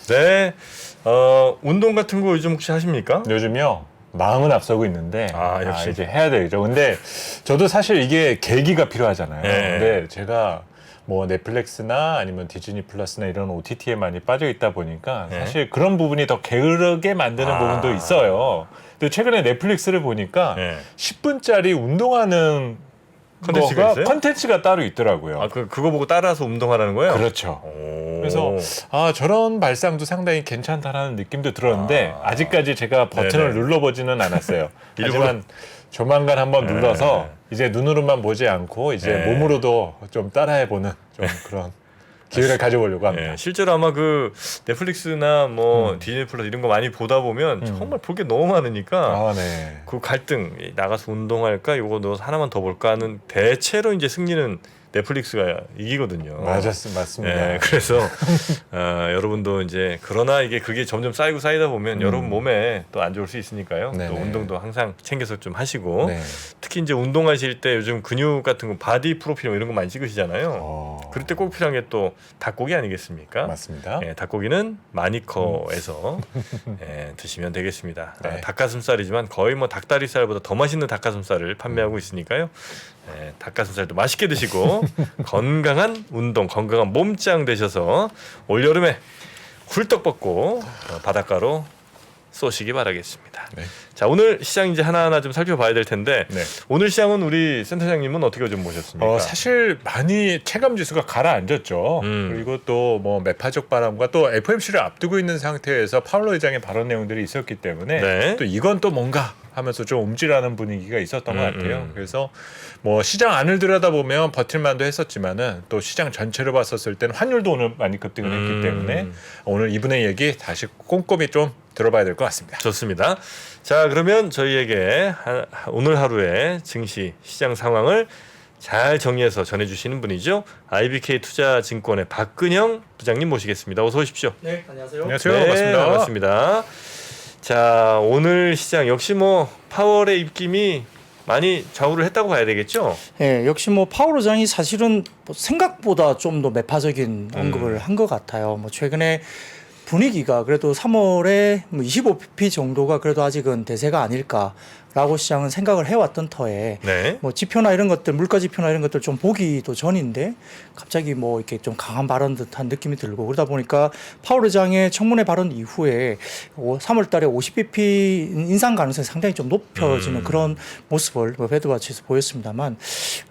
네. 운동 같은 거 요즘 혹시 하십니까? 요즘요 마음은 앞서고 있는데 역시. 이제 해야 되죠. 근데 저도 사실 이게 계기가 필요하잖아요. 네. 근데 제가 뭐 넷플릭스나 아니면 디즈니 플러스나 이런 OTT에 많이 빠져 있다 보니까 네. 사실 그런 부분이 더 게으르게 만드는 부분도 있어요. 근데 최근에 넷플릭스를 보니까 네. 10분짜리 운동하는 컨텐츠가 있어요? 컨텐츠가 따로 있더라고요. 그거 보고 따라서 운동하라는 거예요? 그렇죠. 오. 그래서 저런 발상도 상당히 괜찮다라는 느낌도 들었는데 아직까지 제가 버튼을 네네. 눌러보지는 않았어요. 일부러? 하지만 조만간 한번 네. 눌러서 이제 눈으로만 보지 않고 이제 네. 몸으로도 좀 따라해보는 좀 그런 기회를 가져보려고 합니다. 네, 실제로 아마 그 넷플릭스나 뭐 디즈니 플러스 이런 거 많이 보다 보면 정말 볼 게 너무 많으니까 네. 그 갈등, 나가서 운동할까 이거 너 하나만 더 볼까 하는 대체로 이제 승리는 넷플릭스가 이기거든요. 맞습니다. 네, 그래서 여러분도 이제 그러나 그게 점점 쌓이고 쌓이다 보면 여러분 몸에 또 안 좋을 수 있으니까요. 네네. 또 운동도 항상 챙겨서 좀 하시고 네. 특히 이제 운동하실 때 요즘 근육 같은 거 바디 프로필 이런 거 많이 찍으시잖아요. 그럴 때 꼭 필요한 게 또 닭고기 아니겠습니까? 맞습니다. 네, 닭고기는 마니커에서 드시면 되겠습니다. 네. 닭가슴살이지만 거의 뭐 닭다리살보다 더 맛있는 닭가슴살을 판매하고 있으니까요. 닭가슴살도 맛있게 드시고 건강한 운동, 건강한 몸짱 되셔서 올여름에 훌떡 벗고 바닷가로 쏘시기 바라겠습니다. 네. 자, 오늘 시장 이제 하나하나 좀 살펴봐야 될 텐데 네. 오늘 시장은 우리 센터장님은 어떻게 좀 보셨습니까? 사실 많이 체감 지수가 가라앉았죠. 그리고 또 뭐 매파적 바람과 또 FOMC를 앞두고 있는 상태에서 파월러 의장의 발언 내용들이 있었기 때문에 네. 또 이건 또 뭔가 하면서 좀 움찔하는 분위기가 있었던 것 같아요. 그래서 뭐 시장 안을 들여다보면 버틸만도 했었지만은 또 시장 전체로 봤었을 때는 환율도 오늘 많이 급등을 했기 때문에 오늘 이분의 얘기 다시 꼼꼼히 좀 들어봐야 될 것 같습니다. 좋습니다. 자, 그러면 저희에게 오늘 하루의 증시 시장 상황을 잘 정리해서 전해주시는 분이죠. IBK 투자증권의 박근형 부장님 모시겠습니다. 어서 오십시오. 네, 안녕하세요. 안녕하세요. 네, 반갑습니다. 반갑습니다. 자, 오늘 시장 역시 뭐 파월의 입김이 많이 좌우를 했다고 봐야 되겠죠? 예, 역시 뭐 파월 의장이 사실은 뭐 생각보다 좀 더 매파적인 언급을 한 것 같아요. 뭐 최근에 분위기가 그래도 3월에 뭐 25pp 정도가 그래도 아직은 대세가 아닐까라고 시장은 생각을 해왔던 터에 네. 뭐 지표나 이런 것들, 물가 지표나 이런 것들 좀 보기도 전인데 갑자기 뭐 이렇게 좀 강한 발언 듯한 느낌이 들고 그러다 보니까 파월 의장의 청문회 발언 이후에 3월 달에 50bp 인상 가능성이 상당히 좀 높여지는 그런 모습을 페드와치에서 보였습니다만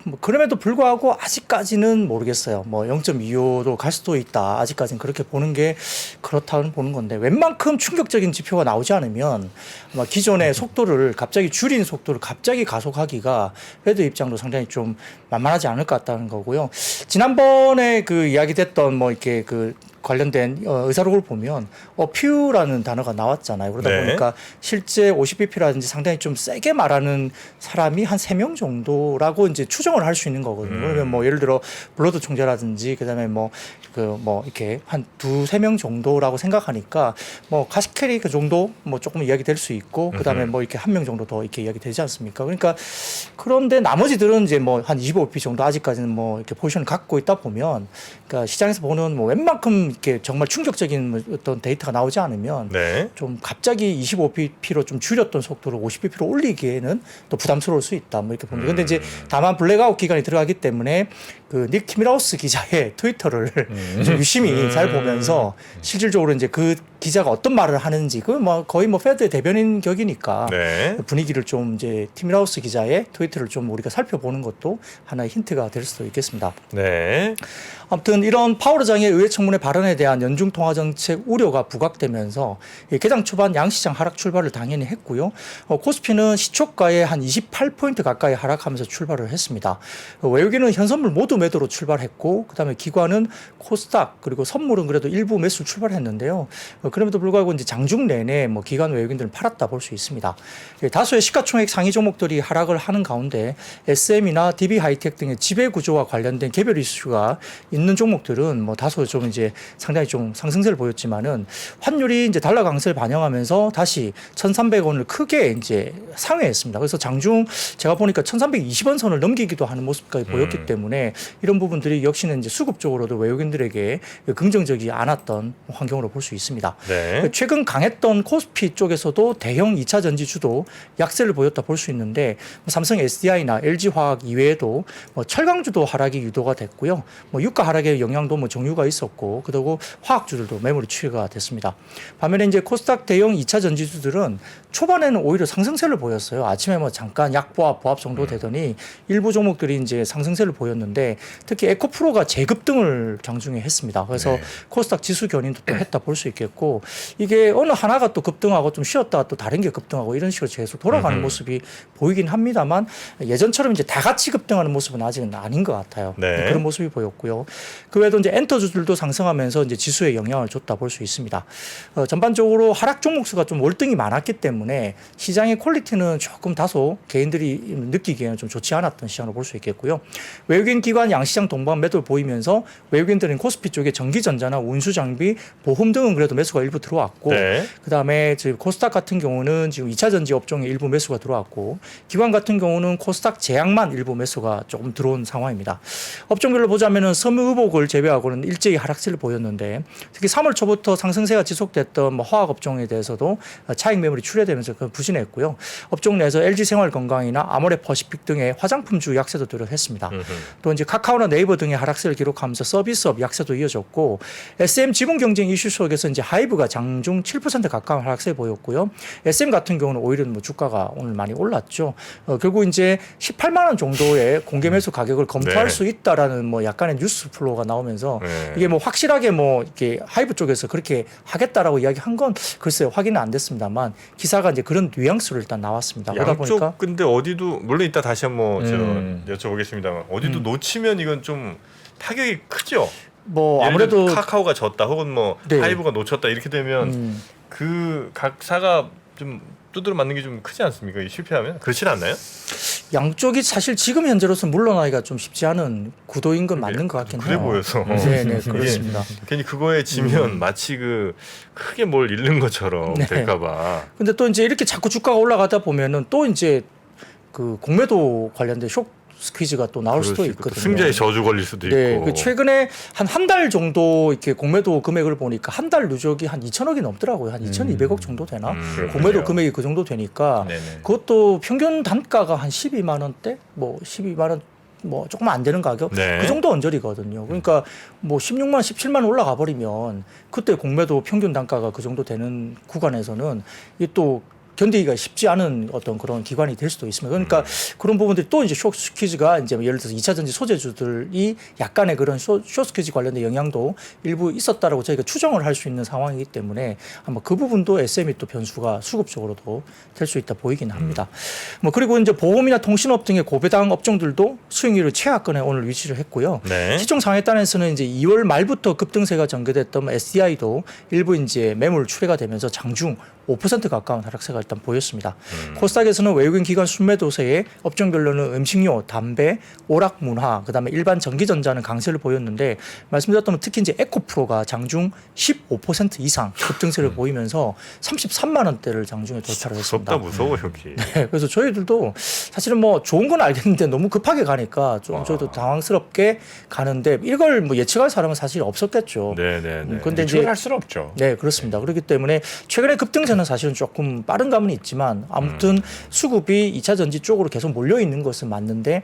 뭐 그럼에도 불구하고 아직까지는 모르겠어요. 뭐 0.25도 갈 수도 있다. 아직까지는 그렇게 보는 게 그렇다는 보는 건데 웬만큼 충격적인 지표가 나오지 않으면 아마 기존의 속도를 갑자기 줄인 속도를 갑자기 가속하기가 페드 입장도 상당히 좀 만만하지 않을 것 같다는 거고요. 지난번에 그 이야기됐던 뭐 이렇게 그 관련된 의사록을 보면 퓨라는 단어가 나왔잖아요. 그러다 네. 보니까 실제 50bp라든지 상당히 좀 세게 말하는 사람이 한 3명 정도라고 이제 추정을 할 수 있는 거거든요. 그러면 뭐 예를 들어 블러드 총재라든지 그다음에 뭐 이렇게 한 2-3명 정도라고 생각하니까 뭐 가시캐리 그 정도 뭐 조금 이야기될 수 있고 그다음에 뭐 이렇게 1명 정도 더 이렇게 이야기되지 않습니까? 그러니까 그런데 나머지들은 이제 뭐 한 25bp 정도 아직까지는 뭐 이렇게 포지션을 갖고 있다 보면 그러니까 시장에서 보는 뭐 웬만큼 이렇게 정말 충격적인 어떤 데이터가 나오지 않으면 네. 좀 갑자기 25bp로 좀 줄였던 속도를 50bp로 올리기에는 또 부담스러울 수 있다. 뭐 이렇게 봅니다. 근데 이제 다만 블랙아웃 기간이 들어가기 때문에 그 닉 키미라우스 기자의 트위터를 좀 유심히 잘 보면서 실질적으로 이제 그 기자가 어떤 말을 하는지 그 뭐 거의 뭐 페드의 대변인 격이니까 네. 분위기를 좀 이제 티미라우스 기자의 트위터를 좀 우리가 살펴보는 것도 하나의 힌트가 될 수도 있겠습니다. 네. 아무튼 이런 파월 의장의 의회 청문회 발언에 대한 연중 통화 정책 우려가 부각되면서 개장 초반 양시장 하락 출발을 당연히 했고요. 코스피는 시초가에 한 28포인트 가까이 하락하면서 출발을 했습니다. 외국인은 현선물 모두 매도로 출발했고 그다음에 기관은 코스닥 그리고 선물은 그래도 일부 매수 출발했는데요. 그럼에도 불구하고 이제 장중 내내 뭐 기관 외국인들은 팔았다 볼 수 있습니다. 다수의 시가총액 상위 종목들이 하락을 하는 가운데 SM이나 DB 하이텍 등의 지배 구조와 관련된 개별 이슈가 있는 종목들은 뭐 다소 좀 이제 상당히 좀 상승세를 보였지만은 환율이 이제 달러 강세를 반영하면서 다시 1,300원을 크게 이제 상회했습니다. 그래서 장중 제가 보니까 1,320원 선을 넘기기도 하는 모습까지 보였기 때문에 이런 부분들이 역시는 이제 수급 적으로도 외국인들에게 긍정적이지 않았던 환경으로 볼 수 있습니다. 네. 최근 강했던 코스피 쪽에서도 대형 2차 전지주도 약세를 보였다 볼 수 있는데 삼성 SDI나 LG화학 이외에도 철강주도 하락이 유도가 됐고요. 유가 하락의 영향도 종유가 있었고 그리고 화학주들도 매물이 추이가 됐습니다. 반면에 이제 코스닥 대형 2차 전지주들은 초반에는 오히려 상승세를 보였어요. 아침에 잠깐 약보합 보합 정도 되더니 일부 종목들이 이제 상승세를 보였는데 특히 에코프로가 재급등을 장중에 했습니다. 그래서 네. 코스닥 지수 견인도 또 했다 볼 수 있겠고 이게 어느 하나가 또 급등하고 좀 쉬었다 또 다른 게 급등하고 이런 식으로 계속 돌아가는 모습이 보이긴 합니다만 예전처럼 이제 다 같이 급등하는 모습은 아직은 아닌 것 같아요. 네. 그런 모습이 보였고요. 그 외에도 이제 엔터주들도 상승하면서 이제 지수에 영향을 줬다 볼 수 있습니다. 전반적으로 하락 종목 수가 좀 월등히 많았기 때문에 시장의 퀄리티는 조금 다소 개인들이 느끼기에는 좀 좋지 않았던 시장으로 볼 수 있겠고요. 외국인 기관 양시장 동반 매도를 보이면서 외국인들은 코스피 쪽에 전기전자나 운수장비, 보험 등은 그래도 매수가 일부 들어왔고 네. 그다음에 지금 코스닥 같은 경우는 지금 2차 전지 업종에 일부 매수가 들어왔고 기관 같은 경우는 코스닥 제약만 일부 매수가 조금 들어온 상황입니다. 업종별로 보자면은 섬유의복을 제외하고는 일제히 하락세를 보였는데 특히 3월 초부터 상승세가 지속됐던 화학 업종에 대해서도 차익 매물이 출회되면서 부진했고요. 업종 내에서 LG생활건강이나 아모레퍼시픽 등의 화장품주 약세도 뚜렷했습니다. 또 이제 카카오나 네이버 등의 하락세를 기록하면서 서비스업 약세도 이어졌고 SM 지분 경쟁 이슈 속에서 이제 하이브가 장중 7% 가까운 하락세 보였고요. SM 같은 경우는 오히려 주가가 오늘 많이 올랐죠. 결국 이제 18만 원 정도의 공개 매수 가격을 검토할 네. 수 있다라는 약간의 뉴스 플로우가 나오면서 네. 이게 확실하게 이렇게 하이브 쪽에서 그렇게 하겠다라고 이야기한 건 글쎄요 확인은 안 됐습니다만 기사가 이제 그런 뉘앙스로 일단 나왔습니다. 그러다 보니까 양쪽 근데 어디도 물론 이따 다시 한번 저 여쭤보겠습니다만 어디도 음. 놓치면 이건 좀 타격이 크죠. 아무래도 예를 들어 카카오가 졌다 혹은 네. 하이브가 놓쳤다 이렇게 되면 그 각사가 좀 두드려 맞는 게 좀 크지 않습니까? 이 실패하면 그렇진 않나요? 양쪽이 사실 지금 현재로서 물러나기가 좀 쉽지 않은 구도인 건 맞는 것 같긴 그래 해요. 보여서 네, 그렇습니다. 괜히 그거에 지면 마치 크게 뭘 잃는 것처럼 네. 될까봐. 근데 또 이제 이렇게 자꾸 주가가 올라가다 보면은 또 이제 그 공매도 관련된 쇼 스퀴즈가 또 나올 수도 있거든요. 승자의 저주 걸릴 수도 네, 있고. 그 최근에 한 달 정도 이렇게 공매도 금액을 보니까 한 달 누적이 한 2천억이 넘더라고요. 한 2,200억 정도 되나? 공매도 금액이 그 정도 되니까 네네. 그것도 평균 단가가 한 12만 원대, 12만 원 조금 안 되는 가격 네. 그 정도 언저리거든요. 그러니까 16만, 17만 원 올라가 버리면 그때 공매도 평균 단가가 그 정도 되는 구간에서는 이게 또 견디기가 쉽지 않은 어떤 그런 기관이 될 수도 있습니다. 그러니까 그런 부분들이 또 이제 쇼스퀴즈가 이제 예를 들어서 2차 전지 소재주들이 약간의 그런 쇼스퀴즈 관련된 영향도 일부 있었다라고 저희가 추정을 할 수 있는 상황이기 때문에 아마 그 부분도 SM이 또 변수가 수급적으로도 될 수 있다 보이긴 합니다. 그리고 이제 보험이나 통신업 등의 고배당 업종들도 수익률을 최하권에 오늘 위치를 했고요. 네. 시총 상해단에서는 이제 2월 말부터 급등세가 전개됐던 SDI도 일부 이제 매물 출회가 되면서 장중 5% 가까운 하락세가 일단 보였습니다. 코스닥에서는 외국인 기관 순매도세에 업종별로는 음식료, 담배, 오락 문화, 그다음에 일반 전기전자는 강세를 보였는데 말씀드렸던 특히 이제 에코프로가 장중 15% 이상 급등세를 보이면서 33만 원대를 장중에 도달을 했습니다. 무서워 여기. 네, 그래서 저희들도 사실은 좋은 건 알겠는데 너무 급하게 가니까 좀 저희도 당황스럽게 가는데 이걸 예측할 사람은 사실 없었겠죠. 네네네. 근데 이제 예측을 할 수는 없죠. 네, 그렇습니다. 그렇기 때문에 최근에 급등세는 사실은 조금 빠른 감은 있지만 아무튼 수급이 2차 전지 쪽으로 계속 몰려 있는 것은 맞는데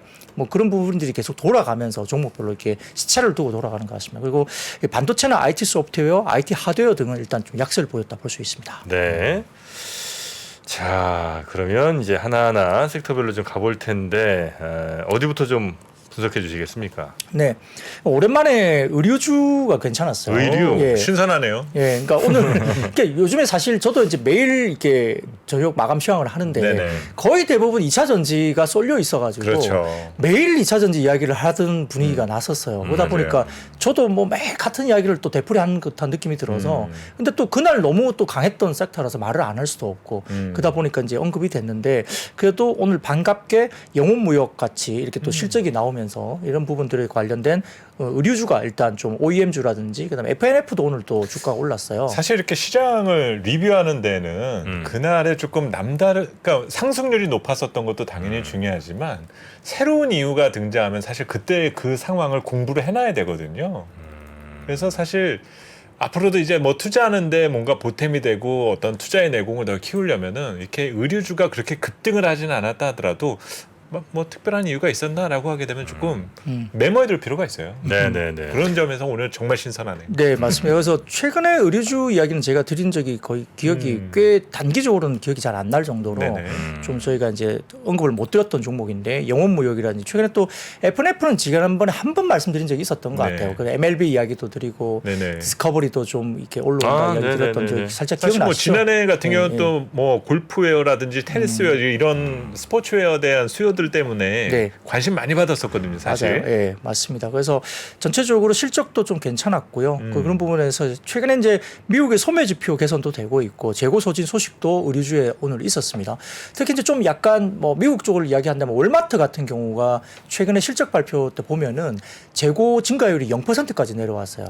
그런 부분들이 계속 돌아가면서 종목별로 이렇게 시차를 두고 돌아가는 것 같습니다. 그리고 반도체나 IT 소프트웨어, IT 하드웨어 등은 일단 좀 약세를 보였다 볼 수 있습니다. 네. 자, 그러면 이제 하나하나 섹터별로 좀 가볼 텐데 어디부터 좀 분석해 주시겠습니까? 네, 오랜만에 의류주가 괜찮았어요. 의류? 예. 신선하네요. 예, 그러니까 오늘 그러니까 요즘에 사실 저도 이제 매일 이렇게 저녁 마감 시황을 하는데 네네. 거의 대부분 2차 전지가 쏠려 있어가지고 그렇죠. 매일 2차 전지 이야기를 하던 분위기가 났었어요. 그러다 맞아요. 보니까 저도 매일 같은 이야기를 또 되풀이하는 듯한 느낌이 들어서 근데 또 그날 너무 또 강했던 섹터라서 말을 안 할 수도 없고 그러다 보니까 이제 언급이 됐는데 그래도 오늘 반갑게 영혼무역 같이 이렇게 또 실적이 나오면서 나오면서 이런 부분들에 관련된 의류주가 일단 좀 OEM주라든지 그다음에 F&F도 오늘 또 주가가 올랐어요. 사실 이렇게 시장을 리뷰하는 데는 그날에 조금 그러니까 상승률이 높았었던 것도 당연히 중요하지만 새로운 이유가 등장하면 사실 그때 그 상황을 공부를 해놔야 되거든요. 그래서 사실 앞으로도 이제 뭐 투자하는데 뭔가 보탬이 되고 어떤 투자의 내공을 더 키우려면은 이렇게 의류주가 그렇게 급등을 하지는 않았다 하더라도 뭐 특별한 이유가 있었나라고 하게 되면 조금 메모해둘 필요가 있어요. 네네네. 그런 점에서 오늘 정말 신선하네요. 네, 맞습니다. 그래서 최근에 의류주 이야기는 제가 드린 적이 거의 기억이 꽤 단기적으로는 기억이 잘 안 날 정도로 네네. 좀 저희가 이제 언급을 못 드렸던 종목인데 영원무역이라든지 최근에 또 F&F는 지난번에 한 번 말씀드린 적이 있었던 것 네. 같아요. 그 MLB 이야기도 드리고 네네. 디스커버리도 좀 이렇게 올라온다 이야기 드렸던 적이 살짝 사실 기억나시죠? 뭐 지난해 같은 경우는 네, 또 뭐 골프웨어라든지 테니스웨어 이런 스포츠웨어에 대한 수요들 때문에 네. 관심 많이 받았었거든요, 사실. 맞아요. 예, 맞습니다. 그래서 전체적으로 실적도 좀 괜찮았고요. 그런 부분에서 최근에 이제 미국의 소매 지표 개선도 되고 있고 재고 소진 소식도 의류주에 오늘 있었습니다. 특히 이제 좀 약간 뭐 미국 쪽을 이야기한다면 월마트 같은 경우가 최근에 실적 발표 때 보면은 재고 증가율이 0%까지 내려왔어요.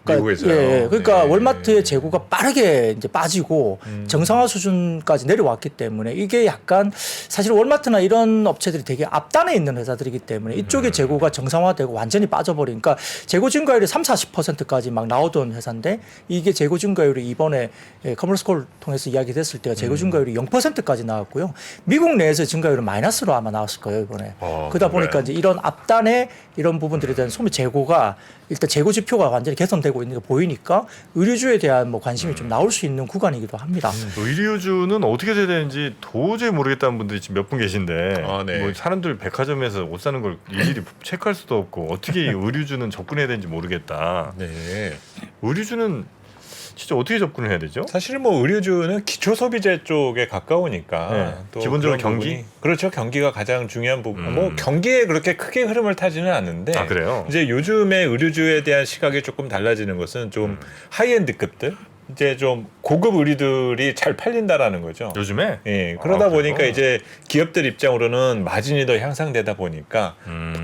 미국에서요. 예, 그러니까 네. 월마트의 재고가 빠르게 이제 빠지고 정상화 수준까지 내려왔기 때문에 이게 약간 사실 월마트나 이런 업체들이 되게 앞단에 있는 회사들이기 때문에 이쪽의 재고가 정상화되고 완전히 빠져버리니까 재고 증가율이 30-40%까지 막 나오던 회사인데 이게 재고 증가율이 이번에 커머스콜 통해서 이야기됐을 때가 재고 증가율이 0%까지 나왔고요. 미국 내에서 증가율은 마이너스로 아마 나왔을 거예요 이번에. 그러다 보니까 이제 이런 앞단에 이런 부분들에 대한 소매 재고가 일단 재고 지표가 완전히 개선되고 있는 게 보이니까 의류주에 대한 뭐 관심이 좀 나올 수 있는 구간이기도 합니다. 의류주는 어떻게 돼야 되는지 도저히 모르겠다는 분들이 지금 몇 분 계신데 네. 뭐 사람들 백화점에서 옷 사는 걸 일일이 체크할 수도 없고 어떻게 이 의류주는 접근해야 되는지 모르겠다. 네. 의류주는 진짜 어떻게 접근을 해야 되죠? 사실 뭐 의류주는 기초 소비재 쪽에 가까우니까 네. 또 기본적으로 그런 경기? 부분이, 그렇죠. 경기가 가장 중요한 부분. 뭐 경기에 그렇게 크게 흐름을 타지는 않는데 아 그래요? 이제 요즘에 의류주에 대한 시각이 조금 달라지는 것은 좀 하이엔드급들 이제 좀 고급 의류들이 잘 팔린다라는 거죠. 요즘에? 예, 그러다 보니까 그래요? 이제 기업들 입장으로는 마진이 더 향상되다 보니까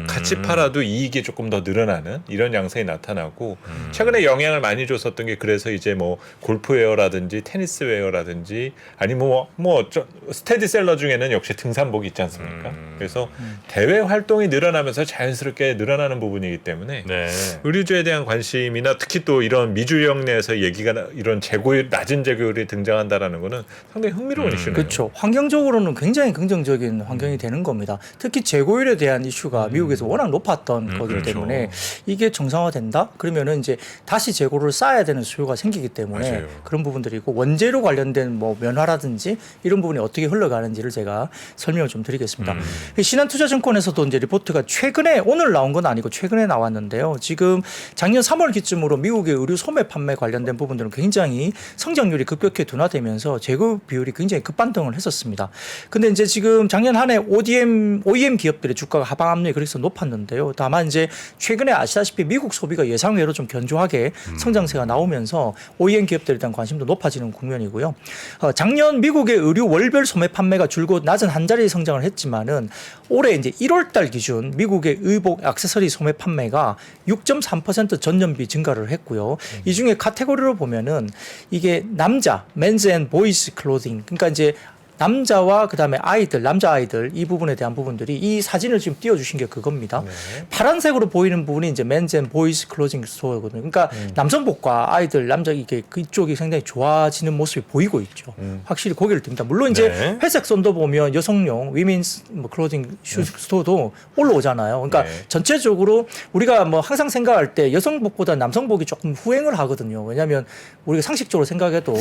같이 팔아도 이익이 조금 더 늘어나는 이런 양상이 나타나고 최근에 영향을 많이 줬었던 게 그래서 이제 뭐 골프웨어라든지 테니스웨어라든지 아니면 뭐 스테디셀러 중에는 역시 등산복이 있지 않습니까? 그래서 대외 활동이 늘어나면서 자연스럽게 늘어나는 부분이기 때문에 네. 의류주에 대한 관심이나 특히 또 이런 미주역 내에서 얘기가 이런 재고율 낮은 재고율이 등장한다라는 거는 상당히 흥미로운 이슈네요. 그렇죠. 환경적으로는 굉장히 긍정적인 환경이 되는 겁니다. 특히 재고율에 대한 이슈가 미국에서 워낙 높았던 거기 그렇죠. 때문에 이게 정상화된다? 그러면은 이제 다시 재고를 쌓아야 되는 수요가 생기기 때문에 맞아요. 그런 부분들이고 원재료 관련된 뭐 면화라든지 이런 부분이 어떻게 흘러가는지를 제가 설명을 좀 드리겠습니다. 신한투자증권에서도 이제 리포트가 최근에 오늘 나온 건 아니고 최근에 나왔는데요. 지금 작년 3월 기점으로 미국의 의류 소매 판매 관련된 부분들은 굉장히 성장률이 급격히 둔화되면서 재고 비율이 굉장히 급반등을 했었습니다. 근데 이제 지금 작년 한 해 OEM 기업들의 주가가 하방 압력이 그래서 높았는데요. 다만 이제 최근에 아시다시피 미국 소비가 예상외로 좀 견조하게 성장세가 나오면서 OEM 기업들에 대한 관심도 높아지는 국면이고요. 작년 미국의 의류 월별 소매 판매가 줄곧 낮은 한 자리 성장을 했지만은 올해 이제 1월 달 기준 미국의 의복 액세서리 소매 판매가 6.3% 전년비 증가를 했고요. 이 중에 카테고리로 보면은 이게 남자, men's and boys clothing, 그러니까 이제 남자와 그다음에 아이들, 남자 아이들 이 부분에 대한 부분들이 이 사진을 지금 띄워주신 게 그겁니다. 파란색으로 보이는 부분이 이제 men's and boys clothing 스토어거든요. 그러니까 남성복과 아이들, 남자 이게 그쪽이 상당히 좋아지는 모습이 보이고 있죠. 확실히 고개를 듭니다. 물론 이제 네. 회색 선도 보면 여성용 위민스 뭐 클로징 슈 스토어도 올라오잖아요. 그러니까 네. 전체적으로 우리가 뭐 항상 생각할 때 여성복보다 남성복이 조금 후행을 하거든요. 왜냐하면 우리가 상식적으로 생각해도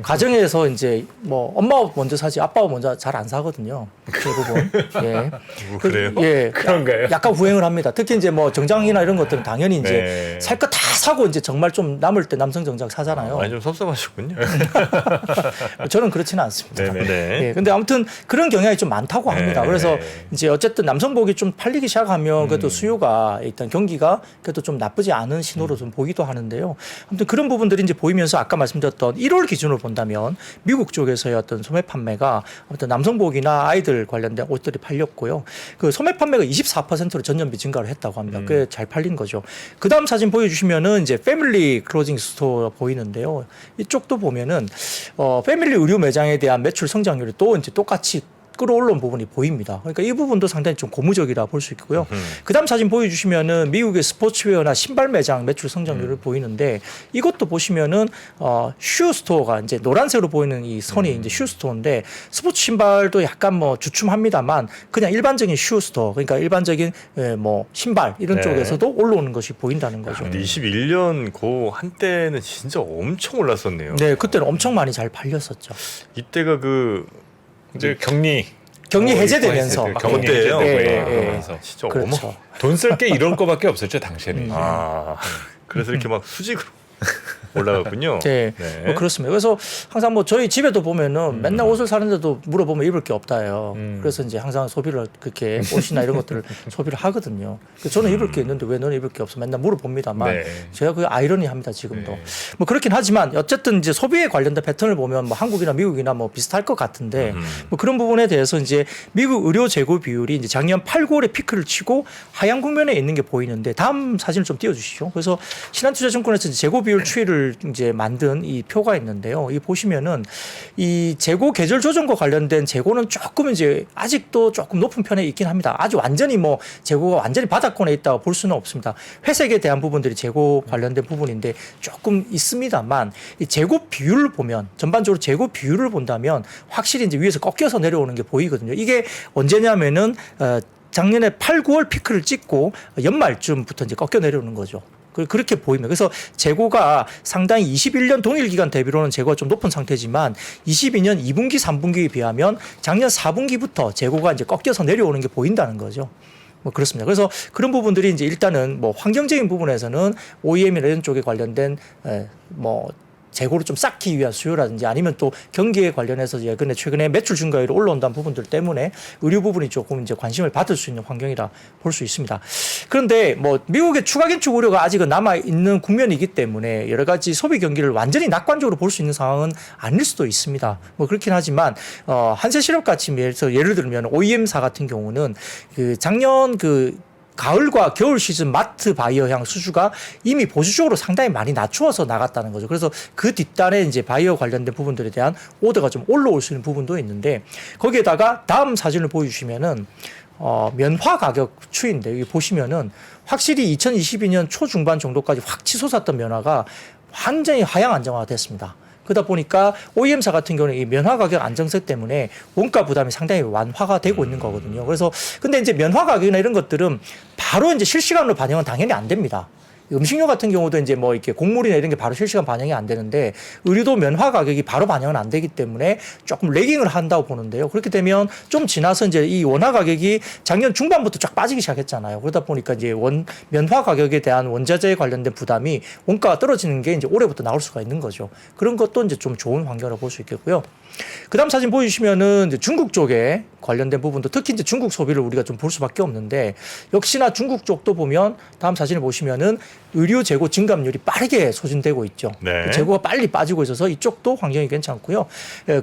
가정에서 이제 뭐 엄마가 먼저 사지 아빠가 먼저 잘 안 사거든요. 대부분. 예. 그래요? 예. 그런가요? 약간 후행을 합니다. 특히 이제 뭐 정장이나 이런 것들은 당연히 이제 네. 살 거 다 사고 이제 정말 좀 남을 때 남성 정장 사잖아요. 많이 좀 섭섭하셨군요. 저는 그렇지는 않습니다. 네네. 네. 예, 근데 아무튼 그런 경향이 좀 많다고 합니다. 네. 그래서 이제 어쨌든 남성복이 좀 팔리기 시작하면 그래도 수요가 일단 경기가 그래도 좀 나쁘지 않은 신호로 좀 보기도 하는데요. 아무튼 그런 부분들이 이제 보이면서 아까 말씀드렸던 1월 기준으로 본다면 미국 쪽에서의 어떤 소매 판매가 아무튼 남성복이나 아이들 관련된 옷들이 팔렸고요. 그 소매 판매가 24%로 전년비 증가를 했다고 합니다. 꽤 잘 팔린 거죠. 그 다음 사진 보여주시면은 이제 패밀리 클로징 스토어 보이는데요. 이쪽도 보면은 패밀리 의류 매장에 대한 매출 성장률이 또 이제 똑같이 끌어올라온 부분이 보입니다. 그러니까 이 부분도 상당히 좀 고무적이라 볼 수 있고요. 그다음 사진 보여주시면은 미국의 스포츠웨어나 신발 매장 매출 성장률을 보이는데 이것도 보시면은 슈 스토어가 이제 노란색으로 보이는 이 선이 이제 슈 스토어인데 스포츠 신발도 약간 뭐 주춤합니다만 그냥 일반적인 슈 스토어 그러니까 일반적인 뭐 신발 이런 네. 쪽에서도 올라오는 것이 보인다는 거죠. 근데 21년 고 한때는 진짜 엄청 올랐었네요. 네, 그때는 엄청 많이 잘 팔렸었죠. 이때가 그 이제 격리 해제되면서 격리 그때예요? 해제되면서 진짜 그렇죠. 돈 쓸 게 이럴 거밖에 없었죠 당시에는. 그래서 이렇게 막 수직으로 올라갔군요. 네, 네. 뭐 그렇습니다. 그래서 항상 뭐 저희 집에도 보면은 맨날 옷을 사는데도 물어보면 입을 게 없다요. 그래서 이제 항상 소비를 그렇게 옷이나 이런 것들을 소비를 하거든요. 그래서 저는 입을 게 있는데 왜 너는 입을 게 없어? 맨날 물어봅니다만 네. 제가 그 아이러니합니다 지금도. 네. 뭐 그렇긴 하지만 어쨌든 이제 소비에 관련된 패턴을 보면 뭐 한국이나 미국이나 뭐 비슷할 것 같은데 뭐 그런 부분에 대해서 이제 미국 의료 재고 비율이 이제 작년 8, 9월에 피크를 치고 하향 국면에 있는 게 보이는데 다음 사진을 좀 띄워주시죠. 그래서 신한투자증권에서 재고 비율 추이를 이제 만든 이 표가 있는데요. 이 보시면은 이 재고 계절 조정과 관련된 재고는 조금 이제 아직도 조금 높은 편에 있긴 합니다. 아주 완전히 뭐 재고가 완전히 바닥권에 있다고 볼 수는 없습니다. 회색에 대한 부분들이 재고 관련된 부분인데 조금 있습니다만 이 재고 비율을 보면 전반적으로 재고 비율을 본다면 확실히 이제 위에서 꺾여서 내려오는 게 보이거든요. 이게 언제냐면은 작년에 8, 9월 피크를 찍고 연말쯤부터 이제 꺾여 내려오는 거죠. 그렇게 보입니다. 그래서 재고가 상당히 21년 동일 기간 대비로는 재고가 좀 높은 상태지만 22년 2분기, 3분기에 비하면 작년 4분기부터 재고가 이제 꺾여서 내려오는 게 보인다는 거죠. 뭐 그렇습니다. 그래서 그런 부분들이 이제 일단은 뭐 환경적인 부분에서는 OEM이나 이런 쪽에 관련된 뭐 재고를 좀 쌓기 위한 수요라든지 아니면 또 경기에 관련해서 최근에 매출 증가율이 올라온다는 부분들 때문에 의류 부분이 조금 이제 관심을 받을 수 있는 환경이라 볼 수 있습니다. 그런데 뭐 미국의 추가 긴축 우려가 아직은 남아 있는 국면이기 때문에 여러 가지 소비 경기를 완전히 낙관적으로 볼 수 있는 상황은 아닐 수도 있습니다. 뭐 그렇긴 하지만 한세실업같이 예를 들면 OEM사 같은 경우는 그 작년 가을과 겨울 시즌 마트 바이어향 수주가 이미 보수적으로 상당히 많이 낮추어서 나갔다는 거죠. 그래서 그 뒷단에 이제 바이어 관련된 부분들에 대한 오더가 좀 올라올 수 있는 부분도 있는데 거기에다가 다음 사진을 보여주시면은 면화 가격 추이인데 여기 보시면은 확실히 2022년 초중반 정도까지 확 치솟았던 면화가 완전히 하향 안정화가 됐습니다. 그러다 보니까 OEM사 같은 경우는 이 면화 가격 안정세 때문에 원가 부담이 상당히 완화가 되고 있는 거거든요. 그래서 근데 이제 면화 가격이나 이런 것들은 바로 이제 실시간으로 반영은 당연히 안 됩니다. 음식료 같은 경우도 이제 뭐 이렇게 곡물이나 이런 게 바로 실시간 반영이 안 되는데 의류도 면화 가격이 바로 반영은 안 되기 때문에 조금 레깅을 한다고 보는데요. 그렇게 되면 좀 지나서 이제 이 원화 가격이 작년 중반부터 쫙 빠지기 시작했잖아요. 그러다 보니까 이제 면화 가격에 대한 원자재에 관련된 부담이 원가가 떨어지는 게 이제 올해부터 나올 수가 있는 거죠. 그런 것도 이제 좀 좋은 환경으로 볼 수 있겠고요. 그다음 사진 보여주시면은 이제 중국 쪽에 관련된 부분도 특히 이제 중국 소비를 우리가 좀 볼 수밖에 없는데 역시나 중국 쪽도 보면 다음 사진을 보시면은 의류 재고 증감률이 빠르게 소진되고 있죠. 네. 재고가 빨리 빠지고 있어서 이쪽도 환경이 괜찮고요.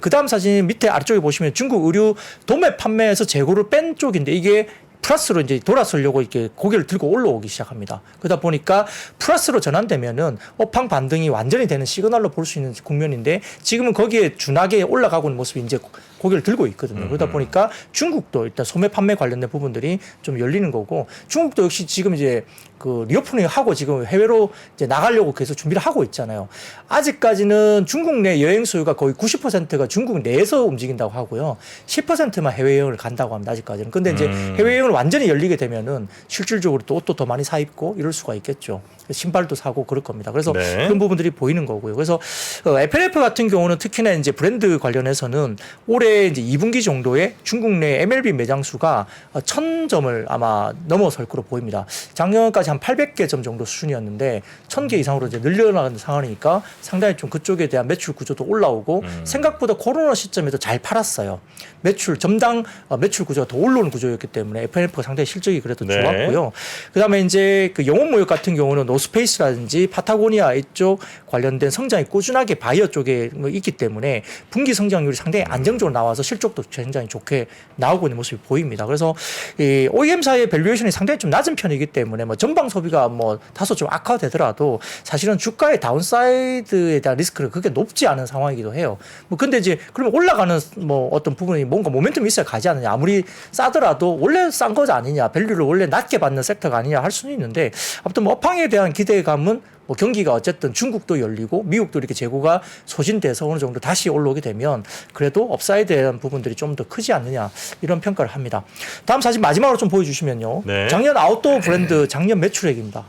그다음 사진 밑에 아래쪽에 보시면 중국 의류 도매 판매에서 재고를 뺀 쪽인데 이게 플러스로 이제 돌아서려고 이렇게 고개를 들고 올라오기 시작합니다. 그러다 보니까 플러스로 전환되면은 업황 반등이 완전히 되는 시그널로 볼 수 있는 국면인데 지금은 거기에 준하게 올라가고 있는 모습이 이제 고개를 들고 있거든요. 그러다 보니까 중국도 일단 소매 판매 관련된 부분들이 좀 열리는 거고 중국도 역시 지금 이제 그 리오프닝 하고 지금 해외로 이제 나가려고 계속 준비를 하고 있잖아요. 아직까지는 중국 내 여행 수요가 거의 90%가 중국 내에서 움직인다고 하고요. 10%만 해외여행을 간다고 합니다. 아직까지는. 근데 이제 해외여행을 완전히 열리게 되면은 실질적으로 또 옷도 더 많이 사 입고 이럴 수가 있겠죠. 신발도 사고 그럴 겁니다. 그래서 네. 그런 부분들이 보이는 거고요. 그래서 FNF 같은 경우는 특히나 이제 브랜드 관련해서는 올해 이제 2분기 정도에 중국 내 MLB 매장 수가 1,000점을 아마 넘어설 거로 보입니다. 작년까지 한 800개 점 정도 수준이었는데 1,000개 이상으로 이제 늘려나가는 상황이니까 상당히 좀 그쪽에 대한 매출 구조도 올라오고 생각보다 코로나 시점에도 잘 팔았어요. 매출 점당 매출 구조가 더 올라오는 구조였기 때문에 FNF가 상당히 실적이 그래도 네. 좋았고요. 그다음에 이제 그 영업 모역 같은 경우는 노스페이스라든지 파타고니아 이쪽 관련된 성장이 꾸준하게 바이오 쪽에 있기 때문에 분기 성장률이 상당히 안정적으로 나와서 실적도 굉장히 좋게 나오고 있는 모습이 보입니다. 그래서 이 OEM사의 밸류에이션이 상당히 좀 낮은 편이기 때문에 뭐 전방 소비가 뭐 다소 좀 악화되더라도 사실은 주가의 다운사이드에 대한 리스크는 그렇게 높지 않은 상황이기도 해요. 뭐 근데 이제 그러면 올라가는 뭐 어떤 부분이 뭔가 모멘텀이 있어야 가지 않느냐. 아무리 싸더라도 원래 싼 거지 아니냐. 밸류를 원래 낮게 받는 섹터가 아니냐 할 수는 있는데 아무튼 뭐 업황에 대한 기대감은 뭐 경기가 어쨌든 중국도 열리고 미국도 이렇게 재고가 소진돼서 어느 정도 다시 올라오게 되면 그래도 업사이드에 대한 부분들이 좀 더 크지 않느냐 이런 평가를 합니다. 다음 사진 마지막으로 좀 보여주시면요. 네. 작년 아웃도어 브랜드 작년 매출액입니다.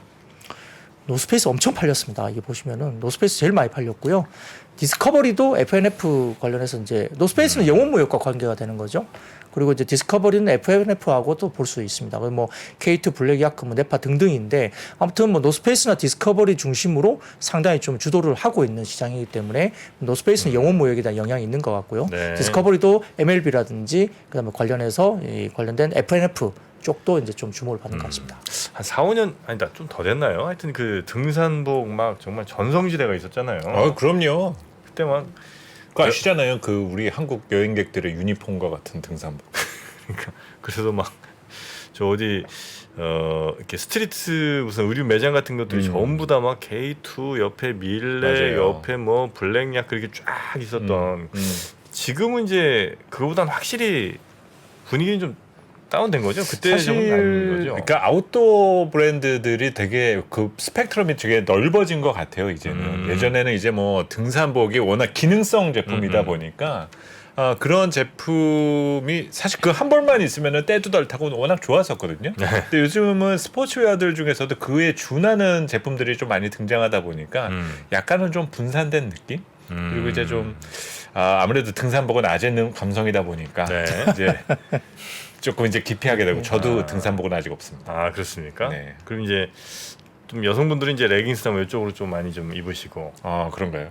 노스페이스 엄청 팔렸습니다. 이게 보시면은 노스페이스 제일 많이 팔렸고요. 디스커버리도 FNF 관련해서 이제 노스페이스는 영업 무역과 관계가 되는 거죠. 그리고 이제 디스커버리는 FNF하고도 볼 수 있습니다. 뭐 K2, 블랙야크, 뭐 네파 등등인데 아무튼 뭐 노스페이스나 디스커버리 중심으로 상당히 좀 주도를 하고 있는 시장이기 때문에 노스페이스는 영업 무역에 대한 영향이 있는 것 같고요. 네. 디스커버리도 MLB라든지 그다음에 관련해서 이 관련된 FNF 쪽도 이제 좀 주목을 받는 것 같습니다. 한 4, 5년 아니다 좀 더 됐나요? 하여튼 그 등산복 막 정말 전성시대가 있었잖아요. 그럼요. 그때 막 그거 아시잖아요. 그 우리 한국 여행객들의 유니폼과 같은 등산복. 그러니까 그래서 막 저 어디 이렇게 스트리트 무슨 의류 매장 같은 것들이 전부 다 막 K2 옆에 밀레 맞아요. 옆에 뭐 블랙약 그렇게 쫙 있었던 지금은 이제 그거보다는 확실히 분위기는 좀 다운된 거죠. 그때 사실 좀 아닌 거죠. 그러니까 아웃도어 브랜드들이 되게 그 스펙트럼이 되게 넓어진 것 같아요. 이제는 예전에는 이제 뭐 등산복이 워낙 기능성 제품이다 보니까 그런 제품이 사실 그 한 벌만 있으면은 때도 덜 타고 워낙 좋았었거든요. 근데 요즘은 스포츠웨어들 중에서도 그에 준하는 제품들이 좀 많이 등장하다 보니까 약간은 좀 분산된 느낌. 그리고 이제 좀 아무래도 등산복은 아재는 감성이다 보니까 네. 이제 조금 이제 기피하게 되고 저도 등산복은 아직 없습니다. 아 그렇습니까? 네. 그럼 이제 좀 여성분들은 이제 레깅스나 뭐 이쪽으로 좀 많이 좀 입으시고 그런가요?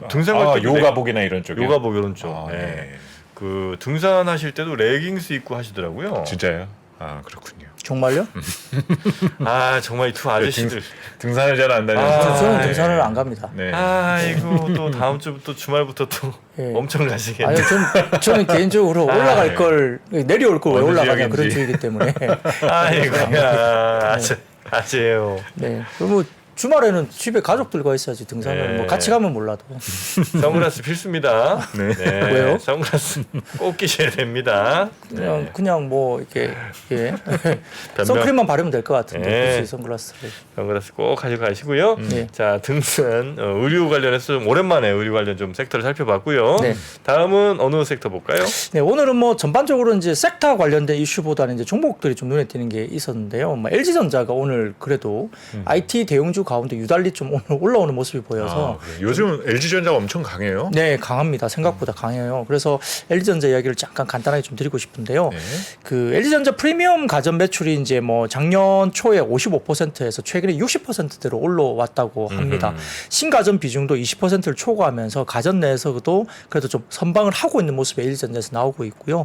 등산 갈 때도 요가복이나 이런 쪽에 요가복 이런 쪽. 네. 네. 그 등산하실 때도 레깅스 입고 하시더라고요. 진짜요? 그렇군요. 정말요? 아 정말 이 두 아저씨들. 등산을 잘 안 다녀서 저는 네. 등산을 안 갑니다. 네. 아이고 또 다음 주부터 주말부터 또 예. 엄청 가시겠네. 아니, 저는 개인적으로 올라갈 네. 걸 내려올 걸 왜 어느 올라가냐 그런 지역인지. 주의이기 때문에. 아이고야 아재요. 네. 그리고 뭐 주말에는 집에 가족들과 있어야지 등산을 네. 뭐 같이 가면 몰라도. 선글라스 필수입니다. 네. 왜요? 선글라스 꼭 끼셔야 됩니다. 그냥 뭐 이렇게 예. 변명. 선크림만 바르면 될 것 같은데 네. 굳이 선글라스를. 선글라스 꼭 가져가시고요. 네. 자 등산 의류 관련해서 좀 오랜만에 의류 관련 좀 섹터를 살펴봤고요. 네. 다음은 어느 섹터 볼까요? 네, 오늘은 뭐 전반적으로 이제 섹터 관련된 이슈보다는 이제 종목들이 좀 눈에 띄는 게 있었는데요. 뭐 LG전자가 오늘 그래도 IT 대형주 가운데 유달리 좀 오늘 올라오는 모습이 보여서 요즘 LG전자가 엄청 강해요. 네, 강합니다. 생각보다 강해요. 그래서 LG전자 이야기를 잠깐 간단하게 좀 드리고 싶은데요. 네. 그 LG전자 프리미엄 가전 매출이 이제 뭐 작년 초에 55%에서 최근에 60%대로 올라왔다고 합니다. 신가전 비중도 20%를 초과하면서 가전 내에서도 그래도 좀 선방을 하고 있는 모습이 LG전자에서 나오고 있고요.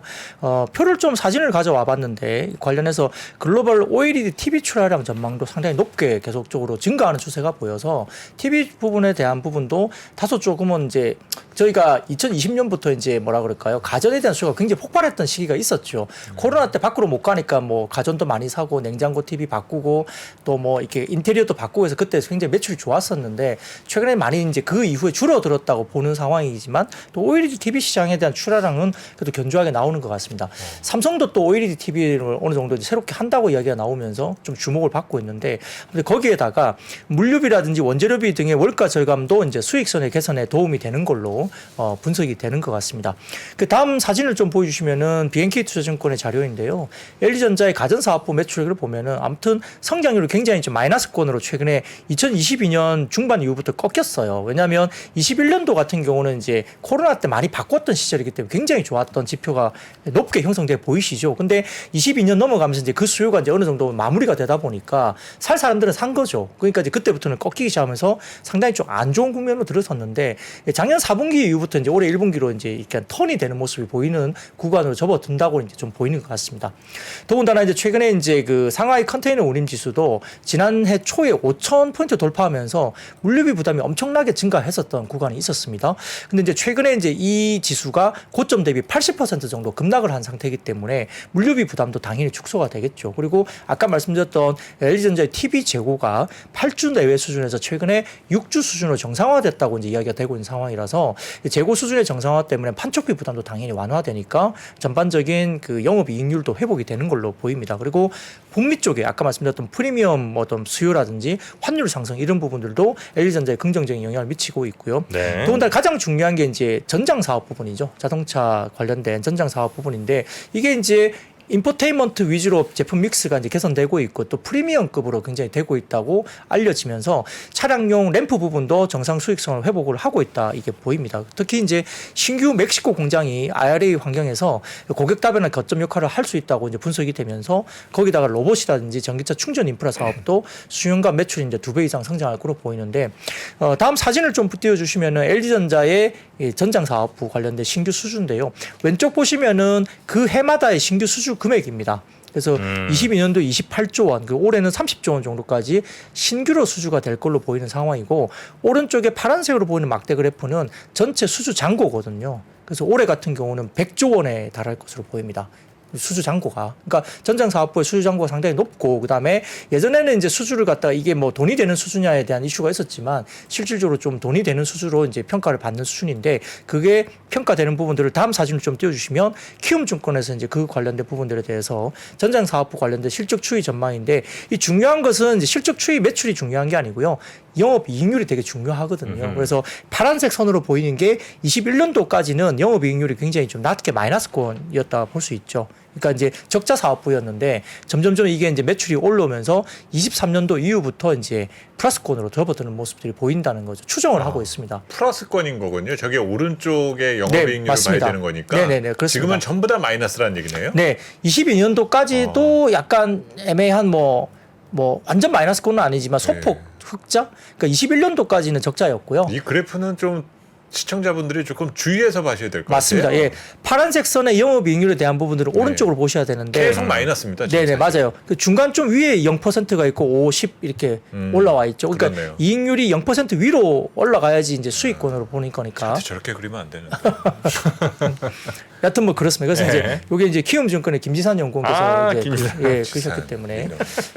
표를 좀 사진을 가져와 봤는데 관련해서 글로벌 OLED TV 출하량 전망도 상당히 높게 계속적으로 증가하는 추세가 보여서 TV 부분에 대한 부분도 다소 조금은 이제 저희가 2020년부터 이제 뭐라 그럴까요? 가전에 대한 수요가 굉장히 폭발했던 시기가 있었죠. 코로나 때 밖으로 못 가니까 뭐 가전도 많이 사고 냉장고 TV 바꾸고 또 뭐 이렇게 인테리어도 바꾸고 해서 그때 굉장히 매출이 좋았었는데 최근에 많이 이제 그 이후에 줄어들었다고 보는 상황이지만 또 OLED TV 시장에 대한 출하량은 그래도 견조하게 나오는 것 같습니다. 삼성도 또 OLED TV를 어느 정도 이제 새롭게 한다고 이야기가 나오면서 좀 주목을 받고 있는데 거기에다가 물류비라든지 원재료비 등의 월가 절감도 이제 수익선의 개선에 도움이 되는 걸로 분석이 되는 것 같습니다. 그 다음 사진을 좀 보여주시면은 BNK투자증권의 자료인데요. LG전자의 가전사업부 매출액을 보면은 아무튼 성장률이 굉장히 좀 마이너스권으로 최근에 2022년 중반 이후부터 꺾였어요. 왜냐하면 21년도 같은 경우는 이제 코로나 때 많이 바꿨던 시절이기 때문에 굉장히 좋았던 지표가 높게 형성돼 보이시죠. 근데 22년 넘어가면서 이제 그 수요가 이제 어느 정도 마무리가 되다 보니까 살 사람들은 산 거죠. 그러니까 이제 그때부터는 꺾이기 시작하면서 상당히 좀 안 좋은 국면으로 들어섰는데 작년 4분기 이후부터 이제 올해 1분기로 이제 이렇게 턴이 되는 모습이 보이는 구간으로 접어든다고 이제 좀 보이는 것 같습니다. 더군다나 이제 최근에 이제 그 상하이 컨테이너 운임 지수도 지난해 초에 5,000포인트 돌파하면서 물류비 부담이 엄청나게 증가했었던 구간이 있었습니다. 근데 이제 최근에 이제 이 지수가 고점 대비 80% 정도 급락을 한 상태이기 때문에 물류비 부담도 당연히 축소가 되겠죠. 그리고 아까 말씀드렸던 LG전자의 TV 재고가 8주 내외 수준에서 최근에 6주 수준으로 정상화됐다고 이제 이야기가 되고 있는 상황이라서 재고 수준의 정상화 때문에 판촉비 부담도 당연히 완화되니까 전반적인 그 영업이익률도 회복이 되는 걸로 보입니다. 그리고 북미 쪽에 아까 말씀드렸던 프리미엄 어떤 수요라든지 환율 상승 이런 부분들도 LG전자에 긍정적인 영향을 미치고 있고요. 네. 더군다나 가장 중요한 게 이제 전장 사업 부분이죠. 자동차 관련된 전장 사업 부분인데 이게 이제 인포테인먼트 위주로 제품 믹스가 이제 개선되고 있고 또 프리미엄급으로 굉장히 되고 있다고 알려지면서 차량용 램프 부분도 정상 수익성을 회복을 하고 있다 이게 보입니다. 특히 이제 신규 멕시코 공장이 IRA 환경에서 고객 다변화 거점 역할을 할 수 있다고 이제 분석이 되면서 거기다가 로봇이라든지 전기차 충전 인프라 사업도 수요가 매출이 이제 2배 이상 성장할 것으로 보이는데 다음 사진을 좀 띄워주시면은 LG전자의 전장 사업부 관련된 신규 수주인데요. 왼쪽 보시면은 그 해마다의 신규 수주 금액입니다. 그래서 22년도 28조 원, 올해는 30조 원 정도까지 신규로 수주가 될 걸로 보이는 상황이고 오른쪽에 파란색으로 보이는 막대 그래프는 전체 수주 잔고거든요. 그래서 올해 같은 경우는 100조 원에 달할 것으로 보입니다. 수주 잔고가. 그러니까 전장 사업부의 수주 잔고가 상당히 높고 그다음에 예전에는 이제 수주를 갖다가 이게 뭐 돈이 되는 수주냐에 대한 이슈가 있었지만 실질적으로 좀 돈이 되는 수주로 이제 평가를 받는 수준인데 그게 평가되는 부분들을 다음 사진을 좀 띄워주시면 키움증권에서 이제 그 관련된 부분들에 대해서 전장 사업부 관련된 실적 추이 전망인데 이 중요한 것은 이제 실적 추이 매출이 중요한 게 아니고요. 영업 이익률이 되게 중요하거든요. 그래서 파란색 선으로 보이는 게 21년도까지는 영업 이익률이 굉장히 좀 낮게 마이너스권이었다 볼 수 있죠. 그러니까 이제 적자 사업부였는데 점점점 이게 이제 매출이 올라오면서 23년도 이후부터 이제 플러스권으로 접어드는 모습들이 보인다는 거죠. 추정을 하고 있습니다. 플러스권인 거군요. 저게 오른쪽에 네, 영업이익률을 봐야 맞습니다. 되는 거니까. 네네네, 그렇습니다. 지금은 전부 다 마이너스라는 얘기네요. 네, 22년도까지도 약간 애매한 뭐 완전 마이너스권은 아니지만 소폭 흑자. 그러니까 21년도까지는 적자였고요. 이 그래프는 좀 시청자분들이 조금 주의해서 봐셔야 될 것 맞습니다. 같아요. 예, 파란색 선의 영업이익률에 대한 부분들을 오른쪽으로 보셔야 되는데 계속 마이너스입니다. 지금 네네 사실. 맞아요. 그 중간 좀 위에 0%가 있고 50 이렇게 올라와 있죠. 그러니까 그렇네요. 이익률이 0% 위로 올라가야지 이제 수익권으로 보는 거니까. 저한테 저렇게 그리면 안 되는데. 여튼 뭐 그렇습니다. 그래서 네. 이제 이게 이제 키움증권의 김지산 연구원께서 이제 김지산. 그러셨기 때문에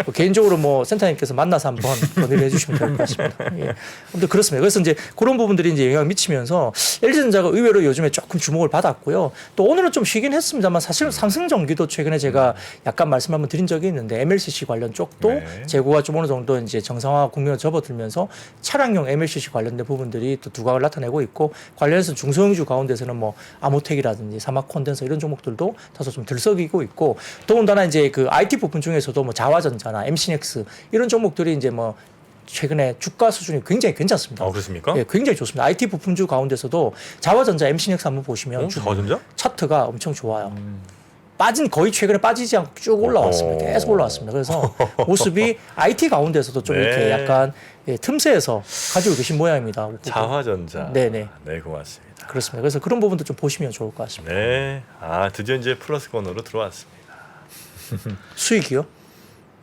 뭐 개인적으로 뭐 센터님께서 만나서 한번 건의를 해주시면 될 것 같습니다. 예. 아무튼 그렇습니다. 그래서 이제 그런 부분들이 이제 영향을 미치면서 LG전자가 의외로 요즘에 조금 주목을 받았고요. 또 오늘은 좀 쉬긴 했습니다만 사실 삼성전기도 최근에 제가 약간 말씀 한번 드린 적이 있는데 MLCC 관련 쪽도 네. 재고가 좀 어느 정도 이제 정상화 국면을 접어들면서 차량용 MLCC 관련된 부분들이 또 두각을 나타내고 있고 관련해서 중소형주 가운데서는 뭐 아모텍이라든지 사막 콘덴서 이런 종목들도 다소 좀 들썩이고 있고 더군다나 이제 그 IT 부분 중에서도 뭐 자화전자나 MC넥스 이런 종목들이 이제 뭐 최근에 주가 수준이 굉장히 괜찮습니다. 그렇습니까? 예, 굉장히 좋습니다. IT 부품주 가운데서도 자화전자 MC넥스 한번 보시면 자화전자? 차트가 엄청 좋아요. 거의 최근에 빠지지 않고 쭉 올라왔습니다. 계속 올라왔습니다. 그래서 모습이 IT 가운데서도 좀 네. 이렇게 약간 틈새에서 가지고 계신 모양입니다. 자화전자. 네네. 네, 고맙습니다. 그렇습니다. 그래서 그런 부분도 좀 보시면 좋을 것 같습니다. 네. 드디어 이제 플러스권으로 들어왔습니다. 수익이요?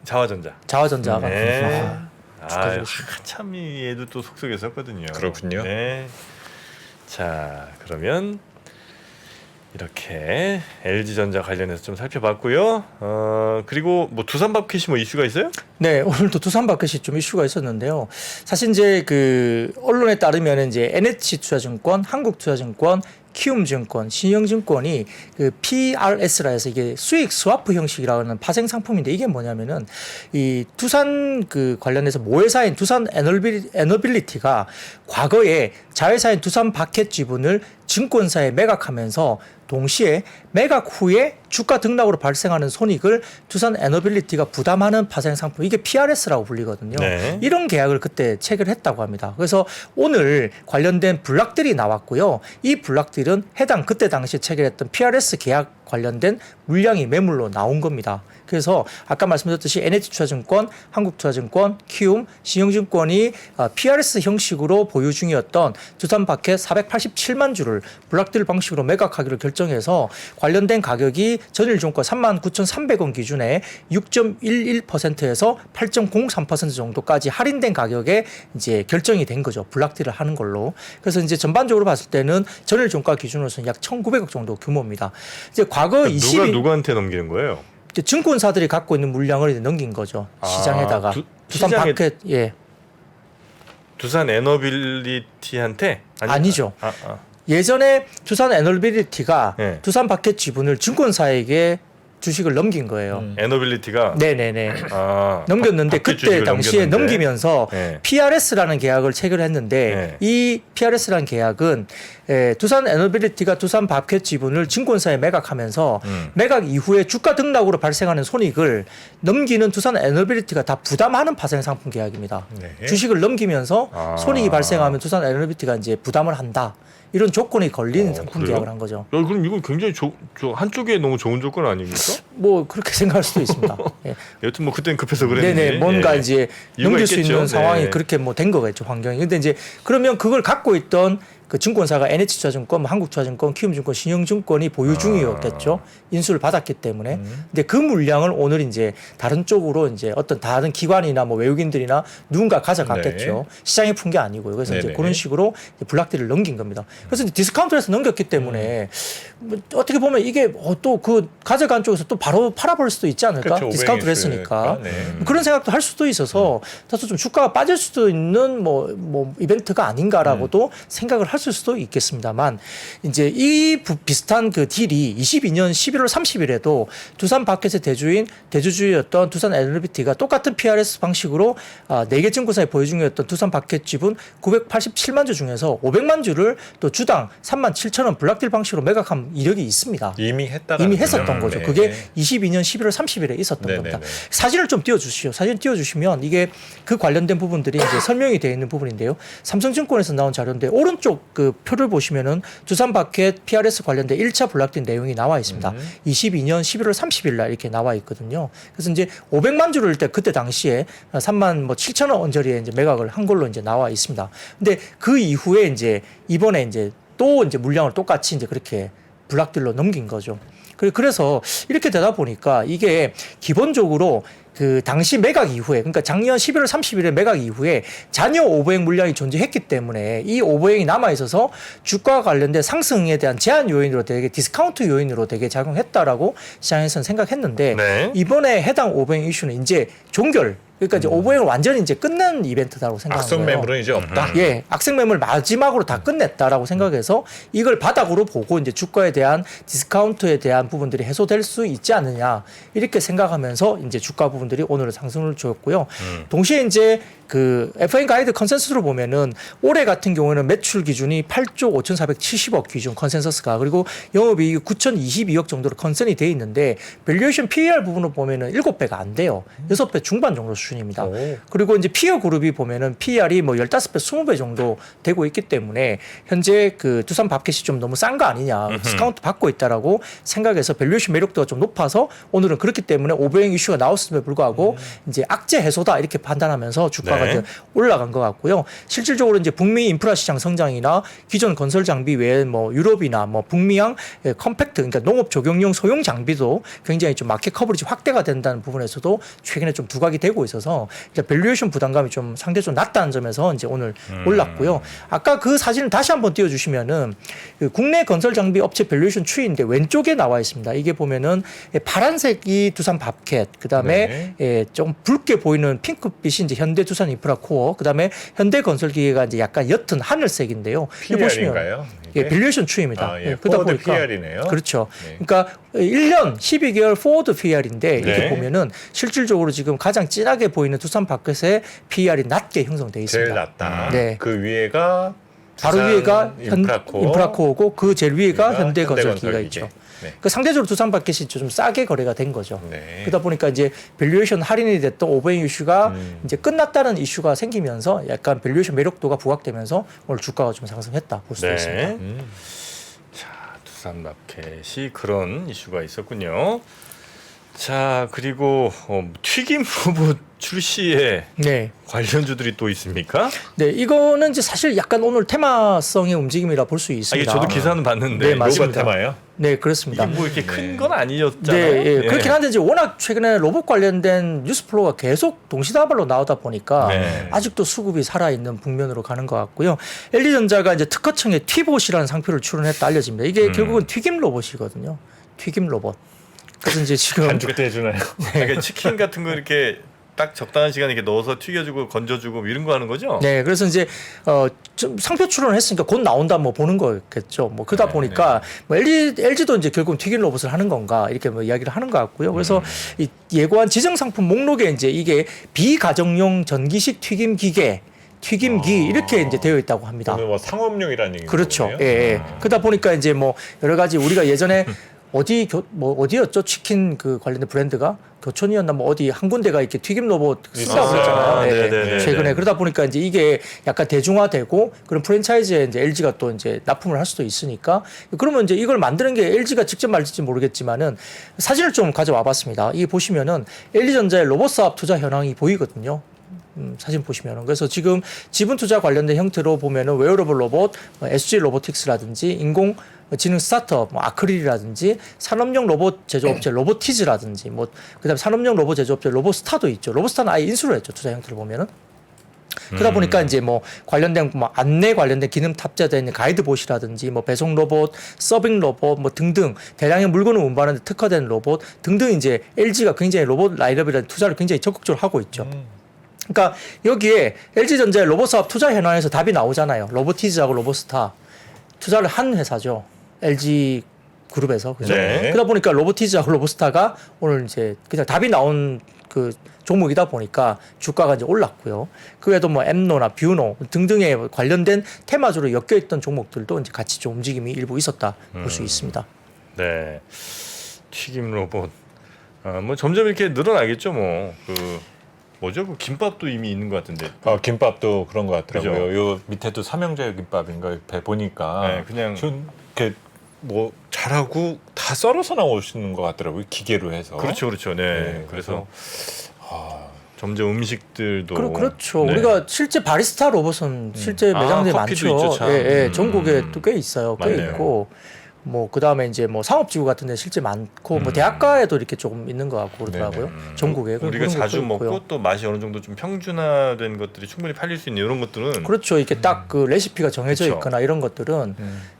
자화전자. 자화전자가. 네. 축하드리겠습니다. 한참 얘도 또 속속했었거든요. 그렇군요. 네. 자, 그러면 이렇게 LG전자 관련해서 좀 살펴봤고요. 그리고 뭐 두산밥켓이 뭐 이슈가 있어요? 네, 오늘도 두산마켓이 좀 이슈가 있었는데요. 사실 이제 그 언론에 따르면 이제 NH투자증권, 한국투자증권, 키움증권, 신영증권이 그 PRS라 해서 이게 수익 스와프 형식이라는 파생 상품인데 이게 뭐냐면은 이 두산 그 관련해서 모회사인 두산 에너빌리티가 과거에 자회사인 두산 바켓 지분을 증권사에 매각하면서 동시에 매각 후에 주가 등락으로 발생하는 손익을 두산 에너빌리티가 부담하는 파생 상품, 이게 PRS라고 불리거든요. 네. 이런 계약을 그때 체결했다고 합니다. 그래서 오늘 관련된 블락들이 나왔고요. 이 블락들은 해당 그때 당시에 체결했던 PRS 계약 관련된 물량이 매물로 나온 겁니다. 그래서 아까 말씀드렸듯이 NH투자증권, 한국투자증권, 키움, 신영증권이 PRS 형식으로 보유 중이었던 두산 바켓 487만 주를 블락딜 방식으로 매각하기로 결정해서 관련된 가격이 전일종가 39,300원 기준에 6.11%에서 8.03% 정도까지 할인된 가격에 이제 결정이 된 거죠. 블락딜을 하는 걸로. 그래서 이제 전반적으로 봤을 때는 전일종가 기준으로서는 약 1,900억 정도 규모입니다. 이제 과거 누가 누구한테 넘기는 거예요? 이제 증권사들이 갖고 있는 물량을 이제 넘긴 거죠. 시장에다가. 두산 시장에 바켓, 예. 두산 에너빌리티한테 아니죠. 예전에 두산 에너빌리티가 네. 두산 바켓 지분을 증권사에게 주식을 넘긴 거예요. 에너빌리티가 네네네. 아, 넘겼는데 바켓 그때 주식을 당시에 넘겼는데. 넘기면서 네. PRS라는 계약을 체결했는데 네. 이 PRS라는 계약은 두산 에너빌리티가 두산 바켓 지분을 증권사에 매각하면서 매각 이후에 주가 등락으로 발생하는 손익을 넘기는 두산 에너빌리티가 다 부담하는 파생 상품 계약입니다. 네. 주식을 넘기면서 아. 손익이 발생하면 두산 에너빌리티가 이제 부담을 한다. 이런 조건이 걸린 상품 그래요? 계약을 한 거죠. 야, 그럼 이거 굉장히 한쪽에 너무 좋은 조건 아닙니까? 뭐 그렇게 생각할 수도 있습니다. 예. 여튼 뭐 그때는 급해서 그랬는지. 네네, 뭔가 예. 이제 이유가 넘길 수 있겠죠. 있는 상황이 네. 그렇게 뭐 된 거겠죠, 환경이. 근데 이제 그러면 그걸 갖고 있던 그 증권사가 NH투자증권, 한국투자증권, 키움증권, 신영증권이 보유 중이었겠죠. 인수를 받았기 때문에. 근데 그 물량을 오늘 이제 다른 쪽으로 이제 어떤 다른 기관이나 뭐 외국인들이나 누군가 가져갔겠죠. 네. 시장에 푼 게 아니고요. 그래서 이제 네네. 그런 식으로 이제 블락들을 넘긴 겁니다. 그래서 이제 디스카운트에서 넘겼기 때문에 뭐 어떻게 보면 이게 또 그 가져간 쪽에서 또 바로 팔아버릴 수도 있지 않을까? 그렇죠. 디스카운트를 오뱅이 했으니까. 네. 그런 생각도 할 수도 있어서 다소 좀 주가가 빠질 수도 있는 뭐 이벤트가 아닌가라고도 생각을 하실 수도 있겠습니다만 이제 이 비슷한 그 딜이 22년 11월 30일에도 두산 바켓의 대주주였던 두산 에너빌리티가 똑같은 PRS 방식으로 4개 증권사에 보유 중이었던 두산 바켓 지분 987만 주 중에서 500만 주를 또 주당 37,000원 블락딜 방식으로 매각한 이력이 있습니다. 이미 했다라는 이미 했었던 거죠. 네. 그게 22년 11월 30일에 있었던 네네네. 겁니다. 사진을 좀 띄워주시죠. 사진 띄워주시면 이게 그 관련된 부분들이 이제 설명이 되어 있는 부분인데요. 삼성증권에서 나온 자료인데 오른쪽 그 표를 보시면은 두산 바켓 PRS 관련된 1차 블락된 내용이 나와 있습니다. 22년 11월 30일 날 이렇게 나와 있거든요. 그래서 이제 500만 주를 그때 당시에 37,000원 언저리에 이제 매각을 한 걸로 이제 나와 있습니다. 근데 그 이후에 이제 이번에 이제 또 이제 물량을 똑같이 이제 그렇게 블락들로 넘긴 거죠. 그래서 이렇게 되다 보니까 이게 기본적으로 그 당시 매각 이후에, 그러니까 작년 11월 30일에 매각 이후에 잔여 오버행 물량이 존재했기 때문에 이 오버행이 남아 있어서 주가와 관련된 상승에 대한 제한 요인으로 되게 디스카운트 요인으로 되게 작용했다라고 시장에서는 생각했는데 네. 이번에 해당 오버행 이슈는 이제 종결, 그러니까 이제 오버행을 완전히 이제 끝낸 이벤트다라고 생각하는 악성 거예요. 매물은 이제 없다. 예, 악생 매물 마지막으로 다 끝냈다라고 생각해서 이걸 바닥으로 보고 이제 주가에 대한 디스카운트에 대한 부분들이 해소될 수 있지 않느냐 이렇게 생각하면서 이제 주가 부분들이 오늘은 상승을 줬고요. 동시에 이제 그 FA 가이드 컨센서스로 보면은 올해 같은 경우에는 매출 기준이 8조 5,470억 기준 컨센서스가, 그리고 영업이익이 9,022억 정도로 컨센이 돼 있는데 밸류에이션 PER 부분으로 보면은 7배가 안 돼요. 6배 중반 정도 수준입니다. 오. 그리고 이제 피어 그룹이 보면은 PER이 뭐 15배, 20배 정도 되고 있기 때문에 현재 그 두산 바켓이 좀 너무 싼 거 아니냐, 디스카운트 받고 있다라고 생각해서 밸류에이션 매력도가 좀 높아서 오늘은 그렇기 때문에 오버행 이슈가 나왔음에도 불구하고 이제 악재 해소다 이렇게 판단하면서 주가가 네. 이제 올라간 것 같고요. 실질적으로 이제 북미 인프라 시장 성장이나 기존 건설 장비 외에 뭐 유럽이나 뭐 북미향 컴팩트, 그러니까 농업 적용용 소형 장비도 굉장히 좀 마켓 커버리지 확대가 된다는 부분에서도 최근에 좀 두각이 되고 있어서 이제 밸류에이션 부담감이 좀 상대 좀 낮다는 점에서 이제 오늘 올랐고요. 아까 그 사진을 다시 한번 띄워주시면은 그 국내 건설 장비 업체 밸류에이션 추이인데 왼쪽에 나와 있습니다. 이게 보면은 파란색이 두산 바켓, 그 다음에 좀 붉게 보이는 핑크빛이 이제 현대 두산 비비안 인프라 코어, 그다음에 현대건설기계가 이제 약간 옅은 하늘색인데요. 이거 보시면 PR인가요? 예, 밸류에이션 추이입니다. 아, 예. 그러다 포워드 보니까 PR이네요. 그렇죠. 네. 그러니까 1년 12개월 포워드 PR인데 이렇게 네. 보면은 실질적으로 지금 가장 진하게 보이는 두산 바켓의 PR이 낮게 형성돼 있습니다. 제일 낮다. 네. 그 위에가 바로 두산 위에가 인프라코어, 인프라코어고 그 제일 위에가 위에가 현대건설기가 현대건설기계. 있죠. 네. 그 상대적으로 두산 바켓이 좀 싸게 거래가 된 거죠. 네. 그러다 보니까 이제 밸류에이션 할인이 됐던 오버행 이슈가 이제 끝났다는 이슈가 생기면서 약간 밸류에이션 매력도가 부각되면서 오늘 주가가 좀 상승했다 볼 수도 있습니다. 음. 자, 두산 마켓이 그런 이슈가 있었군요. 자, 그리고 튀김 로봇 출시에 네. 관련주들이 또 있습니까? 네, 이거는 이제 사실 약간 오늘 테마성의 움직임이라 볼 수 아, 이게 있습니다. 저도 기사는 봤는데 네, 이거 맞습니다. 로봇 테마예요? 네, 그렇습니다. 이게 뭐 이렇게 큰 네. 건 아니었잖아요. 네, 예. 그렇긴 한데 이제 워낙 최근에 로봇 관련된 뉴스 플로우가 계속 동시다발로 나오다 보니까 네. 아직도 수급이 살아있는 국면으로 가는 것 같고요. LG전자가 이제 특허청에 튀봇이라는 상표를 출원했다 알려집니다. 이게 결국은 튀김 로봇이거든요. 튀김 로봇. 그래서 이제 지금 반죽도 해주나요? 그러니까 치킨 같은 거 이렇게 딱 적당한 시간에 이렇게 넣어서 튀겨주고 건져주고 이런 거 하는 거죠? 네, 그래서 이제 좀 상표 출원을 했으니까 곧 나온다 뭐 보는 거겠죠. 뭐 그러다 네, 보니까 뭐 LG도 이제 결국 튀긴 로봇을 하는 건가 이렇게 뭐 이야기를 하는 것 같고요. 그래서 이 예고한 지정 상품 목록에 이제 이게 비가정용 전기식 튀김 기계, 튀김기 이렇게 이제 되어 있다고 합니다. 그러면 뭐 상업용이라는 얘기인 그렇죠. 거네요? 예, 예. 그러다 보니까 이제 뭐 여러 가지 우리가 예전에 어디였죠? 치킨 그 관련된 브랜드가 교촌이었나 뭐 어디 한 군데가 이렇게 튀김 로봇 쓴다고 있었어요. 그랬잖아요. 예, 네네네. 최근에 그러다 보니까 이제 이게 약간 대중화되고 그런 프랜차이즈에 이제 LG가 또 이제 납품을 할 수도 있으니까 그러면 이제 이걸 만드는 게 LG가 직접 말할지 모르겠지만은 사진을 좀 가져와 봤습니다. 이게 보시면은 LG전자의 로봇 사업 투자 현황이 보이거든요. 사진 보시면은 그래서 지금 지분 투자 관련된 형태로 보면은 웨어러블 로봇, SG 로보틱스라든지 인공지능 스타트업, 뭐 아크릴이라든지 산업용 로봇 제조업체 로보티즈라든지 뭐 그다음 산업용 로봇 제조업체 로보스타도 있죠. 로보스타는 아예 인수를 했죠. 투자 형태를 보면은. 그러다 보니까 이제 뭐 관련된 뭐 안내 관련된 기능 탑재되어 있는 가이드봇이라든지 뭐 배송 로봇, 서빙 로봇 뭐 등등 대량의 물건을 운반하는 데 특화된 로봇 등등 이제 LG가 굉장히 로봇 라인업이라는 투자를 굉장히 적극적으로 하고 있죠. 그러니까 여기에 LG전자의 로봇 사업 투자 현황에서 답이 나오잖아요. 로보티즈하고 로보스타 투자를 한 회사죠. LG 그룹에서 그죠. 네. 그러다 보니까 로보티즈하고 로보스타가 오늘 이제 그냥 답이 나온 그 종목이다 보니까 주가가 이제 올랐고요. 그 외에도 뭐 엠노나 뷰노 등등의 관련된 테마주로 엮여 있던 종목들도 이제 같이 좀 움직임이 일부 있었다 볼 수 있습니다. 네. 튀김 로봇. 뭐 점점 이렇게 늘어나겠죠, 뭐. 뭐죠? 그 김밥도 이미 있는 것 같은데. 김밥도 그런 것 같더라고요. 그죠? 요 밑에도 삼형제육 김밥인가 옆에 보니까 네, 그냥 이렇게 뭐 잘하고 다 썰어서 나오시는 것 같더라고요. 기계로 해서. 그렇죠, 그렇죠. 네. 네, 그래서 점점 음식들도 그렇죠. 네. 우리가 실제 바리스타 로봇은 실제 매장들이 커피도 많죠. 있죠, 참. 예, 예. 전국에 또 꽤 있어요. 꽤 맞네요. 있고. 뭐 그다음에 이제 뭐 상업지구 같은 데 실제 많고 뭐 대학가에도 이렇게 조금 있는 것 같고 그러더라고요. 네네. 전국에. 우리가 그런 자주 것도 있고요. 먹고 또 맛이 어느 정도 좀 평준화된 것들이 충분히 팔릴 수 있는 이런 것들은 그렇죠. 이렇게 딱 그 레시피가 정해져 그렇죠. 있거나 이런 것들은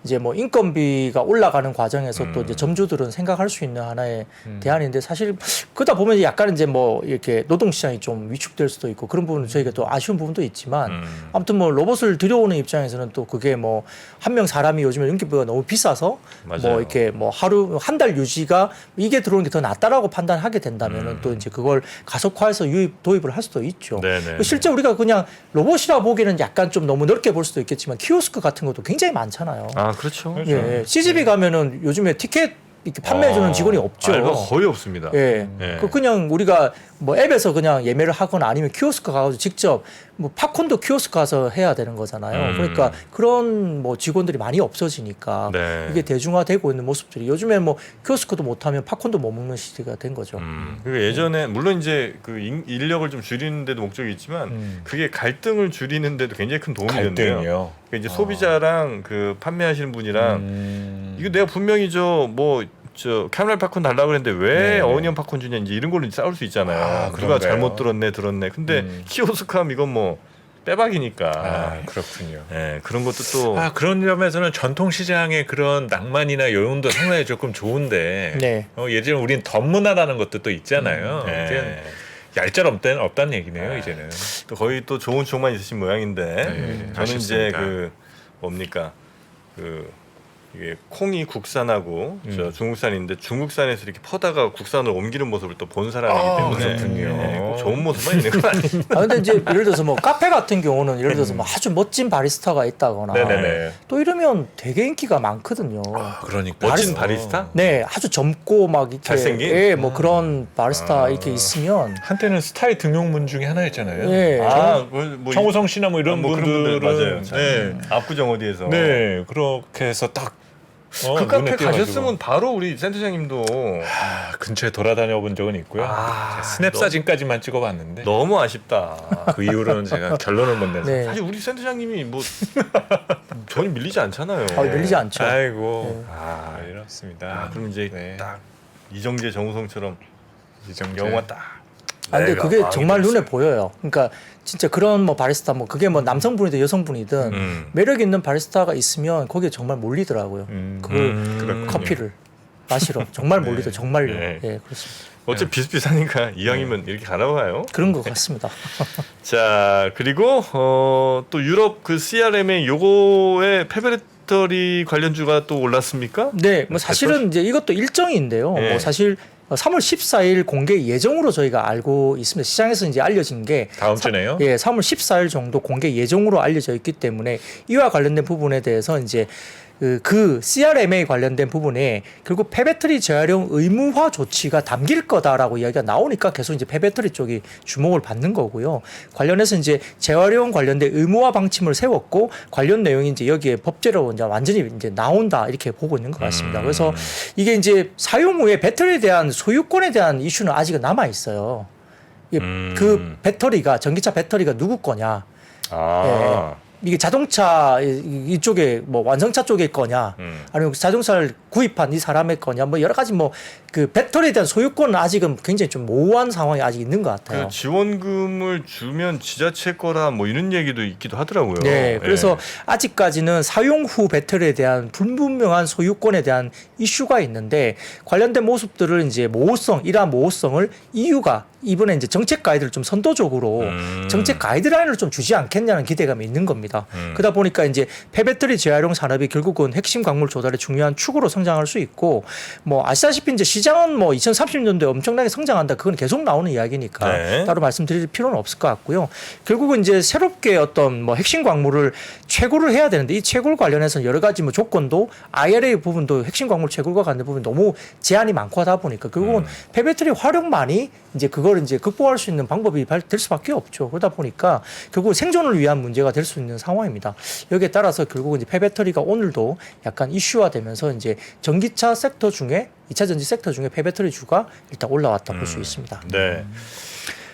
이제 뭐 인건비가 올라가는 과정에서 또 이제 점주들은 생각할 수 있는 하나의 대안인데 사실 그러다 보면 약간 이제 뭐 이렇게 노동 시장이 좀 위축될 수도 있고 그런 부분은 저희가 또 아쉬운 부분도 있지만 아무튼 뭐 로봇을 들여오는 입장에서는 또 그게 뭐 한 명 사람이 요즘에 인건비가 너무 비싸서 맞아요. 뭐 이렇게 뭐 하루 한 달 유지가 이게 들어오는 게 더 낫다라고 판단하게 된다면은 또 이제 그걸 가속화해서 도입을 할 수도 있죠. 네네. 실제 우리가 그냥 로봇이라 보기에는 약간 좀 너무 넓게 볼 수도 있겠지만 키오스크 같은 것도 굉장히 많잖아요. 아 그렇죠. 그렇죠. 예, CGV 가면은 요즘에 티켓 이렇게 판매해주는 직원이 없죠. 알바 거의 없습니다. 예. 예. 그 그냥 우리가 뭐 앱에서 그냥 예매를 하거나 아니면 키오스크 가서 직접 뭐 팝콘도 키오스크 가서 해야 되는 거잖아요. 그러니까 그런 뭐 직원들이 많이 없어지니까 네. 이게 대중화되고 있는 모습들이 요즘에 뭐 키오스크도 못하면 팝콘도 못 먹는 시대가 된 거죠. 그러니까 예전에 물론 이제 그 인력을 좀 줄이는 데도 목적이 있지만 그게 갈등을 줄이는 데도 굉장히 큰 도움이 된대요. 갈등이요. 그러니까 이제 소비자랑 그 판매하시는 분이랑 이거 내가 분명히 저 캐러멜 팝콘 달라고 그랬는데 왜 네. 어니언 팝콘 주냐 이제 이런 걸로 이제 싸울 수 있잖아요. 누가 그런가요? 잘못 들었네. 근데 키오스크 하면 이건 뭐 빼박이니까. 그렇군요. 예, 그런 것도 또 그런 점에서는 전통 시장의 그런 낭만이나 여운도 상당히 조금 좋은데 네. 예전에 우린 덤문화라는 것도 또 있잖아요. 예. 이제 얄짤 없다는 얘기네요. 이제는. 또 거의 또 좋은 추억만 있으신 모양인데 저는 아쉽습니다. 이제 그 뭡니까 이게 콩이 국산하고 저 중국산인데 중국산에서 이렇게 퍼다가 국산으로 옮기는 모습을 또 본 사람이기 때문에 그렇군요. 꼭 좋은 모습만 있는 건 아니에요. 근데 이제 예를 들어서 뭐 카페 같은 경우는 예를 들어서 뭐 아주 멋진 바리스타가 있다거나 네네네. 또 이러면 되게 인기가 많거든요. 그러니까 멋진 바리스타? 네, 아주 젊고 막 이렇게 잘생긴? 예, 뭐 그런 바리스타 이렇게 있으면 한때는 스타의 등용문 중에 하나였잖아요. 예. 뭐 정우성 씨나 뭐 이런 뭐 그런 분들은 분들 맞아요. 네. 압구정 어디에서 네, 그렇게 해서 딱 그 카페 눈에 띄어가지고. 가셨으면 바로 우리 센터장님도 근처에 돌아다녀 본 적은 있고요. 제가 스냅 사진까지만 찍어봤는데 너무 아쉽다. 그 이후로는 제가 결론을 못 내서. 네. 사실 우리 센터장님이 뭐 전혀 밀리지 않잖아요. 밀리지 않죠. 아이고, 네. 이렇습니다. 그럼 이제 네. 딱 이정재 정우성처럼 이정재. 영화 딱. 근데 내가 그게 망이 정말 됐어요. 눈에 보여요. 그러니까 진짜 그런 뭐 바리스타 뭐 그게 뭐 남성분이든 여성분이든 매력 있는 바리스타가 있으면 거기에 정말 몰리더라고요. 그렇군요. 커피를 마시러 정말 몰리더 정말요. 네. 예, 그렇습니다. 어차피 비슷비슷하니까 이왕이면 이렇게 가나 봐요. 그런 것 같습니다. 자 그리고 또 유럽 그 CRM의 요거의 폐배터리 관련주가 또 올랐습니까? 네, 뭐 사실은 이제 이것도 일정인데요. 네. 뭐 사실 3월 14일 공개 예정으로 저희가 알고 있습니다. 시장에서 이제 알려진 게 다음 주네요. 예, 3월 14일 정도 공개 예정으로 알려져 있기 때문에 이와 관련된 부분에 대해서 이제 그 CRMA 관련된 부분에 결국 폐배터리 재활용 의무화 조치가 담길 거다라고 이야기가 나오니까 계속 이제 폐배터리 쪽이 주목을 받는 거고요. 관련해서 이제 재활용 관련된 의무화 방침을 세웠고 관련 내용이 이제 여기에 법제로 이제 완전히 이제 나온다 이렇게 보고 있는 것 같습니다. 그래서 이게 이제 사용 후에 배터리에 대한 소유권에 대한 이슈는 아직은 남아 있어요. 그 배터리가 전기차 배터리가 누구 거냐? 이게 자동차 이쪽에 뭐 완성차 쪽일 거냐 아니면 자동차를 구입한 이 사람의 거냐 뭐 여러 가지 뭐 그 배터리에 대한 소유권은 아직은 굉장히 좀 모호한 상황이 아직 있는 것 같아요. 그 지원금을 주면 지자체 거라 뭐 이런 얘기도 있기도 하더라고요. 네, 그래서 아직까지는 사용 후 배터리에 대한 불분명한 소유권에 대한 이슈가 있는데 관련된 모습들을 이제 모호성, 이러한 모호성을 EU가 이번에 이제 정책 가이드를 좀 선도적으로 정책 가이드라인을 좀 주지 않겠냐는 기대감이 있는 겁니다. 그러다 보니까 이제 폐배터리 재활용 산업이 결국은 핵심 광물 조달의 중요한 축으로 성장할 수 있고 뭐 아시다시피 이제 시장은 뭐 2030년도에 엄청나게 성장한다. 그건 계속 나오는 이야기니까 네. 따로 말씀드릴 필요는 없을 것 같고요. 결국은 이제 새롭게 어떤 뭐 핵심 광물을 채굴을 해야 되는데 이 채굴 관련해서 여러 가지 뭐 조건도 IRA 부분도 핵심 광물 채굴과 관련 부분 너무 제한이 많고 하다 보니까 결국은 폐배터리 활용만이 이제 그걸 이제 극복할 수 있는 방법이 될 수밖에 없죠. 그러다 보니까 결국 생존을 위한 문제가 될 수 있는 상황입니다. 여기에 따라서 결국은 이제 폐배터리가 오늘도 약간 이슈화되면서 이제 전기차 섹터 중에 2차 전지 섹터 중에 폐배터리 주가 일단 올라왔다 볼 수 있습니다. 네.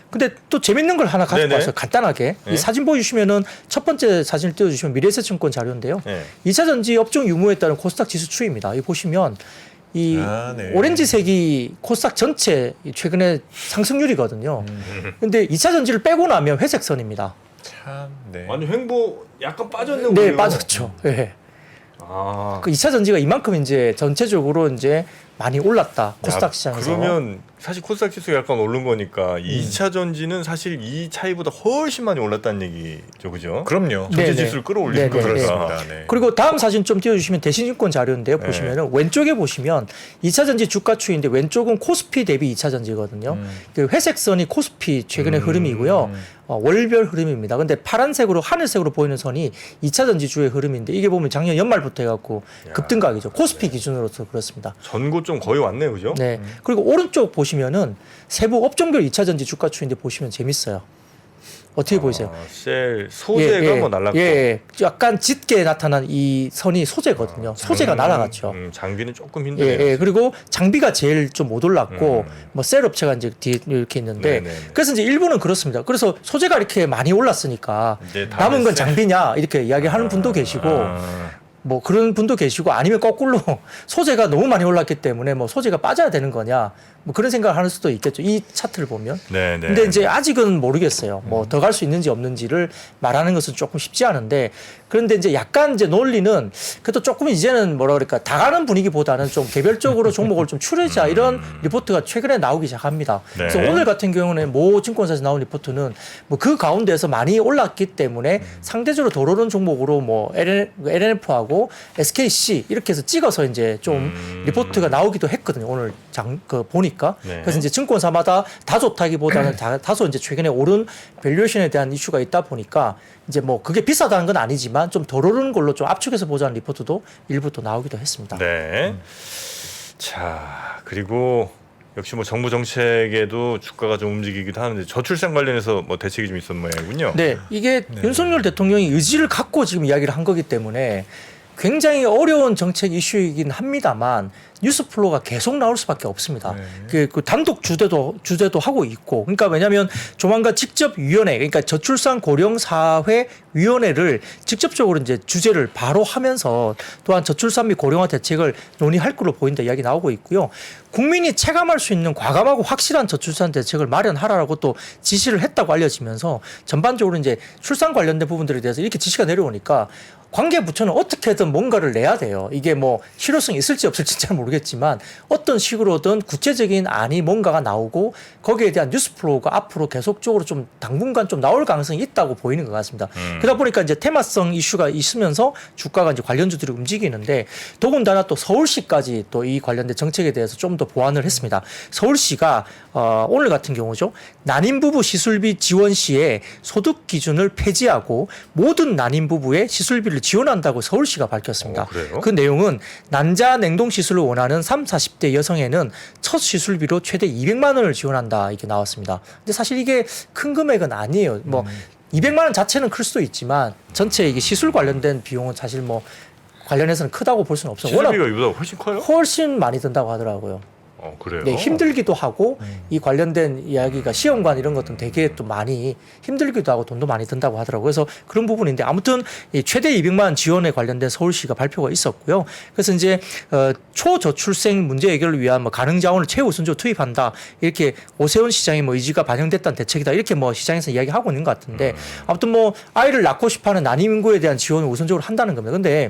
근데 또 재밌는 걸 하나 가지고 네네. 왔어요. 간단하게. 네. 이 사진 보여주시면은 첫 번째 사진을 띄워주시면 미래에셋증권 자료인데요. 네. 2차 전지 업종 유무에 따른 코스닥 지수 추이입니다. 이 보시면 이 네. 오렌지색이 코스닥 전체 최근에 상승률이거든요. 근데 2차 전지를 빼고 나면 회색 선입니다. 참, 네. 완전 횡보 약간 빠졌는 네, 거예요. 빠졌죠. 예. 아. 그 2차 전지가 이만큼 이제 전체적으로 이제 많이 올랐다. 코스닥 시장에서. 그러면 사실 코스닥 지수가 약간 오른 거니까 2차 전지는 사실 이 차이보다 훨씬 많이 올랐다는 얘기죠, 그죠? 그럼요. 네. 전체 지수를 끌어올리는 네네. 거니까. 그렇습니다. 네. 그리고 다음 사진 좀 띄워주시면 대신증권 자료인데요. 네. 보시면은 왼쪽에 보시면 2차 전지 주가 추이인데 왼쪽은 코스피 대비 2차 전지거든요. 그 회색 선이 코스피 최근의 흐름이고요. 월별 흐름입니다. 근데 파란색으로 하늘색으로 보이는 선이 2차 전지주의 흐름인데 이게 보면 작년 연말부터 해갖고 급등각이죠. 코스피 기준으로서 그렇습니다. 전고 좀 거의 왔네요, 그죠? 네. 그리고 오른쪽 보시면은 세부 업종별 2차 전지 주가 추이인데 보시면 재밌어요. 어떻게 보이세요? 셀 소재가 뭐 날랐고. 예, 약간 짙게 나타난 이 선이 소재거든요. 소재가 날아갔죠. 장비는 조금 예, 힘드네요. 예. 그리고 장비가 제일 좀 못 올랐고 뭐 셀 업체가 이제 뒤에 이렇게 있는데 네네네. 그래서 이제 일부는 그렇습니다. 그래서 소재가 이렇게 많이 올랐으니까 이제 다음에 남은 건 셀. 장비냐 이렇게 이야기하는 분도 계시고 뭐 그런 분도 계시고 아니면 거꾸로 소재가 너무 많이 올랐기 때문에 뭐 소재가 빠져야 되는 거냐 뭐 그런 생각을 하는 수도 있겠죠. 이 차트를 보면. 네, 네. 근데 이제 아직은 모르겠어요. 뭐 더 갈 수 있는지 없는지를 말하는 것은 조금 쉽지 않은데 그런데 이제 약간 이제 논리는 그래도 조금 이제는 뭐라 그럴까 다 가는 분위기보다는 좀 개별적으로 종목을 좀 추려자 이런 리포트가 최근에 나오기 시작합니다. 네. 그래서 오늘 같은 경우는 모 증권사에서 나온 리포트는 뭐 그 가운데서 많이 올랐기 때문에 상대적으로 더 오르는 종목으로 뭐 LNF하고 SKC 이렇게 해서 찍어서 이제 좀 리포트가 나오기도 했거든요. 오늘 보니까. 네. 그래서 이제 증권사마다 다 좋다기보다는 다소 이제 최근에 오른 밸류에이션에 대한 이슈가 있다 보니까 이제 뭐 그게 비싸다는 건 아니지만 좀 덜 오르는 걸로 좀 압축해서 보자는 리포트도 일부 또 나오기도 했습니다. 네. 자, 그리고 역시 뭐 정부 정책에도 주가가 좀 움직이기도 하는데 저출산 관련해서 뭐 대책이 좀 있었던 모양이군요. 네, 이게 윤석열 대통령이 의지를 갖고 지금 이야기를 한 거기 때문에 굉장히 어려운 정책 이슈이긴 합니다만 뉴스 플로우가 계속 나올 수밖에 없습니다. 그 단독 주제도 하고 있고, 그러니까 왜냐하면 조만간 직접 위원회, 그러니까 저출산 고령 사회 위원회를 직접적으로 이제 주제를 바로 하면서 또한 저출산 및 고령화 대책을 논의할 걸로 보인다 이야기 나오고 있고요. 국민이 체감할 수 있는 과감하고 확실한 저출산 대책을 마련하라고 또 지시를 했다고 알려지면서 전반적으로 이제 출산 관련된 부분들에 대해서 이렇게 지시가 내려오니까 관계부처는 어떻게든 뭔가를 내야 돼요. 이게 뭐 실효성이 있을지 없을지 잘 모르겠지만 어떤 식으로든 구체적인 안이 뭔가가 나오고 거기에 대한 뉴스 플로우가 앞으로 계속적으로 좀 당분간 좀 나올 가능성이 있다고 보이는 것 같습니다. 그러다 보니까 이제 테마성 이슈가 있으면서 주가가 이제 관련주들이 움직이는데 더군다나 또 서울시까지 또 이 관련된 정책에 대해서 좀 더 보완을 했습니다. 서울시가 오늘 같은 경우죠. 난임 부부 시술비 지원 시에 소득 기준을 폐지하고 모든 난임 부부의 시술비를 지원한다고 서울시가 밝혔습니다. 그래요? 그 내용은 난자 냉동 시술을 원하는 30, 40대 여성에는 첫 시술비로 최대 200만 원을 지원한다 이게 나왔습니다. 근데 사실 이게 큰 금액은 아니에요. 뭐 200만 원 자체는 클 수도 있지만 전체 이게 시술 관련된 비용은 사실 뭐 관련해서는 크다고 볼 수는 없어요. 워낙 시술비가 이보다 훨씬 커요? 훨씬 많이 든다고 하더라고요. 그래요? 네, 힘들기도 하고 이 관련된 이야기가 시험관 이런 것들은 되게 또 많이 힘들기도 하고 돈도 많이 든다고 하더라고요. 그래서 그런 부분인데 아무튼 이 최대 200만 원 지원에 관련된 서울시가 발표가 있었고요. 그래서 이제 초저출생 문제 해결을 위한 뭐 가능 자원을 최우선적으로 투입한다. 이렇게 오세훈 시장의 뭐 의지가 반영됐다는 대책이다. 이렇게 뭐 시장에서 이야기하고 있는 것 같은데 아무튼 뭐 아이를 낳고 싶어하는 난임 인구에 대한 지원을 우선적으로 한다는 겁니다. 근데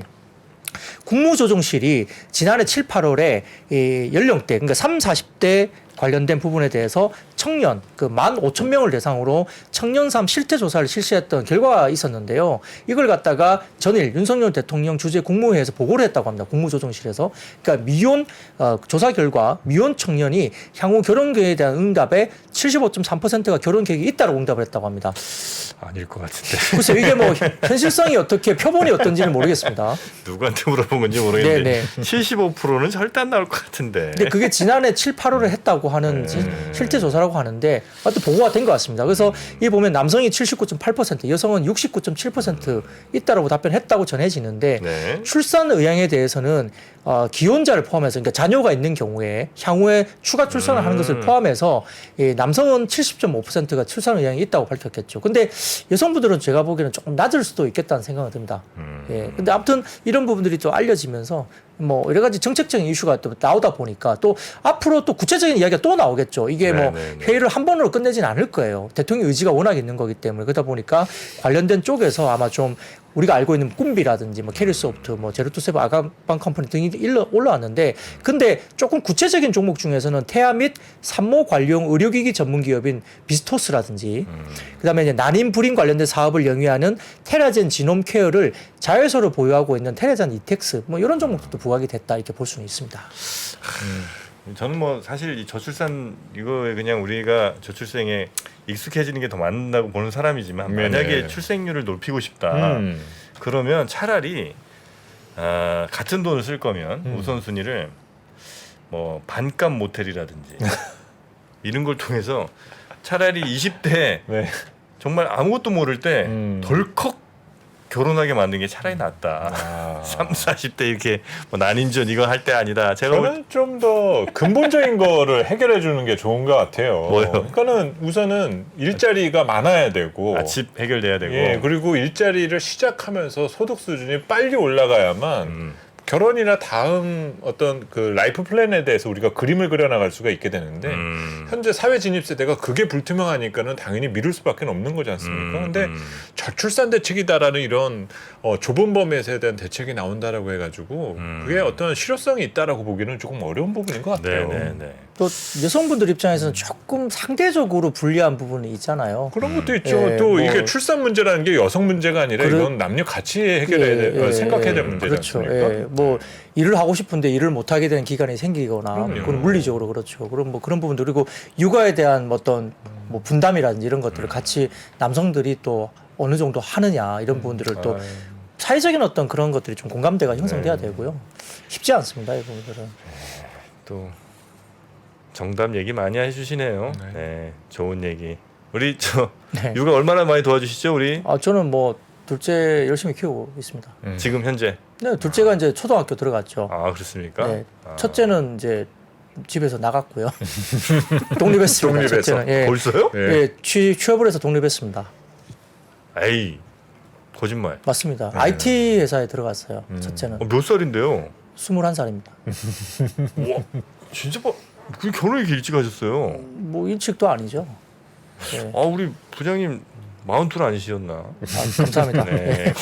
국무조정실이 지난해 7, 8월에 이 연령대 그러니까 30, 40대 관련된 부분에 대해서 청년 그 15,000명을 대상으로 청년삼 실태 조사를 실시했던 결과가 있었는데요. 이걸 갖다가 전일 윤석열 대통령 주재 국무회의에서 보고를 했다고 합니다. 국무조정실에서. 그러니까 미혼 조사 결과 미혼 청년이 향후 결혼 계획에 대한 응답에 75.3%가 결혼 계획이 있다고 응답을 했다고 합니다. 아닐 것 같은데. 글쎄 이게 뭐 현실성이 어떻게 표본이 어떤지는 모르겠습니다. 누구한테 물어본 건지 모르겠는데 네네. 75%는 절대 안 나올 것 같은데. 근데 그게 지난해 7, 8월에 했다고 하는 실태 조사라고 하는데 하여튼 보고가 된 것 같습니다. 그래서 이 보면 남성이 79.8%, 여성은 69.7% 있다라고 답변했다고 전해지는데 네. 출산 의향에 대해서는 기혼자를 포함해서 그러니까 자녀가 있는 경우에 향후에 추가 출산을 하는 것을 포함해서 남성은 70.5%가 출산 의향이 있다고 밝혔겠죠. 근데 여성분들은 제가 보기에는 조금 낮을 수도 있겠다는 생각이 듭니다. 예. 근데 아무튼 이런 부분들이 또 알려지면서 뭐 여러 가지 정책적인 이슈가 또 나오다 보니까 또 앞으로 또 구체적인 이야기가 또 나오겠죠. 이게 뭐 회의를 한 번으로 끝내지는 않을 거예요. 대통령 의지가 워낙 있는 거기 때문에 그러다 보니까 관련된 쪽에서 아마 좀 우리가 알고 있는 꿈비라든지 뭐 캐리소프트, 뭐 제로투세븐 아가방 컴퍼니 등이 올라왔는데 근데 조금 구체적인 종목 중에서는 태아 및 산모 관리용 의료기기 전문 기업인 비스토스라든지 그다음에 이제 난임 불임 관련된 사업을 영위하는 테라젠 지놈 케어를 자회사로 보유하고 있는 테라젠 이텍스 뭐 이런 종목들도 부각이 됐다 이렇게 볼 수는 있습니다. 저는 뭐 사실 이 저출산 이거에 그냥 우리가 저출생에 익숙해지는 게 더 맞는다고 보는 사람이지만 만약에 출생률을 높이고 싶다 그러면 차라리 같은 돈을 쓸 거면 우선순위를 뭐 반값 모텔이라든지 이런 걸 통해서 차라리 20대 네. 정말 아무것도 모를 때 덜컥 결혼하게 만든 게 차라리 낫다. 아. 3, 40대 이렇게 뭐 난인전 이거 할 때 아니다. 제가 저는 좀 더 근본적인 거를 해결해 주는 게 좋은 것 같아요. 뭐요? 그러니까는 우선은 일자리가 많아야 되고, 집 해결돼야 되고. 예, 그리고 일자리를 시작하면서 소득 수준이 빨리 올라가야만 결혼이나 다음 어떤 그 라이프 플랜에 대해서 우리가 그림을 그려나갈 수가 있게 되는데 현재 사회 진입 세대가 그게 불투명하니까는 당연히 미룰 수밖에 없는 거지 않습니까? 근데 저출산 대책이다라는 이런 좁은 범위에서 대한 대책이 나온다라고 해가지고 그게 어떤 실효성이 있다라고 보기는 조금 어려운 부분인 것 같아요. 네네네. 또 여성분들 입장에서는 조금 상대적으로 불리한 부분이 있잖아요. 그런 것도 있죠. 예, 또 뭐 이게 출산 문제라는 게 여성 문제가 아니라 이건 남녀 같이 해결해야 돼, 생각해야 될 문제지 그렇죠. 않습니까? 예, 뭐 일을 하고 싶은데 일을 못 하게 되는 기간이 생기거나 그럼요. 그건 물리적으로 그렇죠. 그럼 뭐 그런 부분들 그리고 육아에 대한 어떤 뭐 분담이라든지 이런 것들을 같이 남성들이 또 어느 정도 하느냐 이런 부분들을 또 사회적인 어떤 그런 것들이 좀 공감대가 형성돼야 되고요. 쉽지 않습니다, 이 부분들은. 또 정답 얘기 많이 해주시네요. 네, 좋은 얘기. 우리 네. 육아 얼마나 많이 도와주시죠, 우리? 저는 뭐 둘째 열심히 키우고 있습니다. 지금 현재. 네, 둘째가 이제 초등학교 들어갔죠. 아 그렇습니까? 네, 첫째는 이제 집에서 나갔고요. 독립했습니다. 독립해서. 첫째는. 예. 벌써요? 예. 예, 취업을 해서 독립했습니다. 에이 거짓말. 맞습니다. IT 회사에 들어갔어요. 첫째는 몇 살인데요? 21살입니다. 와 진짜 그 결혼이 이렇게 일찍 하셨어요. 뭐 일찍도 아니죠. 예. 아 우리 부장님 42 아니시셨나? 감사합니다. 네.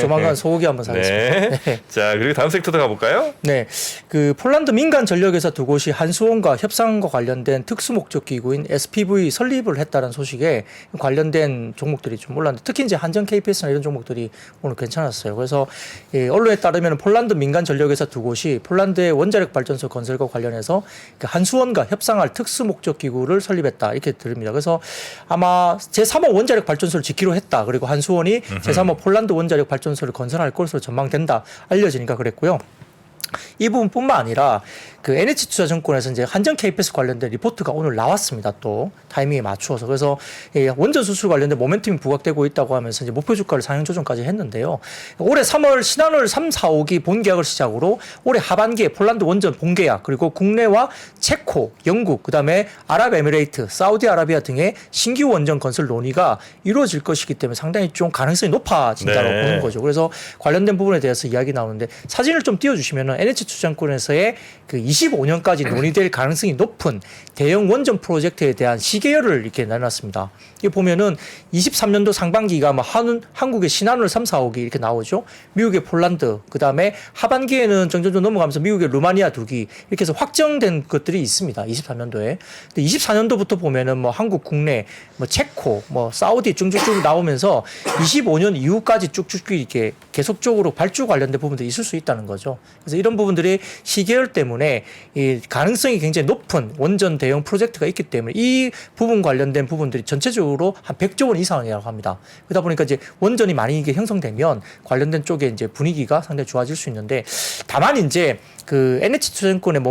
조만간 소고기 한번 사겠습니다. 네. 자 그리고 다음 섹터도 가볼까요? 네, 그 폴란드 민간 전력회사 두 곳이 한수원과 협상과 관련된 특수 목적 기구인 SPV 설립을 했다는 소식에 관련된 종목들이 좀 올랐는데 특히 이제 한전 KPS나 이런 종목들이 오늘 괜찮았어요. 그래서 언론에 따르면 폴란드 민간 전력회사 두 곳이 폴란드의 원자력 발전소 건설과 관련해서 그 한수원과 협상할 특수 목적 기구를 설립했다 이렇게 들립니다. 그래서 아마 제3호 원자력 발전소를 짓기로 했다. 그리고 한수원이 제3호 폴란드 원자력 발전소를 건설할 것으로 전망된다. 알려지니까 그랬고요. 이 부분뿐만 아니라 그 NH투자증권에서 이제 한전 KPS 관련된 리포트가 오늘 나왔습니다. 또 타이밍에 맞추어서 그래서 원전 수출 관련된 모멘텀이 부각되고 있다고 하면서 이제 목표 주가를 상향 조정까지 했는데요. 올해 3월 신한울 3, 4호기 본계약을 시작으로 올해 하반기에 폴란드 원전 본계약 그리고 국내와 체코, 영국, 그다음에 아랍에미레이트, 사우디아라비아 등의 신규 원전 건설 논의가 이루어질 것이기 때문에 상당히 좀 가능성이 높아진다고 네. 보는 거죠. 그래서 관련된 부분에 대해서 이야기 나오는데 사진을 좀 띄워주시면은 NH투자증권에서의 그 25년까지 논의될 가능성이 높은 대형 원전 프로젝트에 대한 시계열을 이렇게 내놨습니다. 이게 보면은 23년도 상반기가 뭐 한국의 신한울 3, 4호기 이렇게 나오죠. 미국의 폴란드, 그 다음에 하반기에는 점점 넘어가면서 미국의 루마니아 2기 이렇게 해서 확정된 것들이 있습니다. 23년도에. 근데 24년도부터 보면은 뭐 한국 국내, 뭐 체코, 뭐 사우디 쭉쭉쭉 나오면서 25년 이후까지 쭉쭉 이렇게 계속적으로 발주 관련된 부분들이 있을 수 있다는 거죠. 그래서 이런 부분들이 시계열 때문에 이 가능성이 굉장히 높은 원전 대형 프로젝트가 있기 때문에 이 부분 관련된 부분들이 전체적으로 한 100조 원 이상이라고 합니다. 그러다 보니까 이제 원전이 많이 이게 형성되면 관련된 쪽에 이제 분위기가 상당히 좋아질 수 있는데 다만 이제 그 NH투자증권의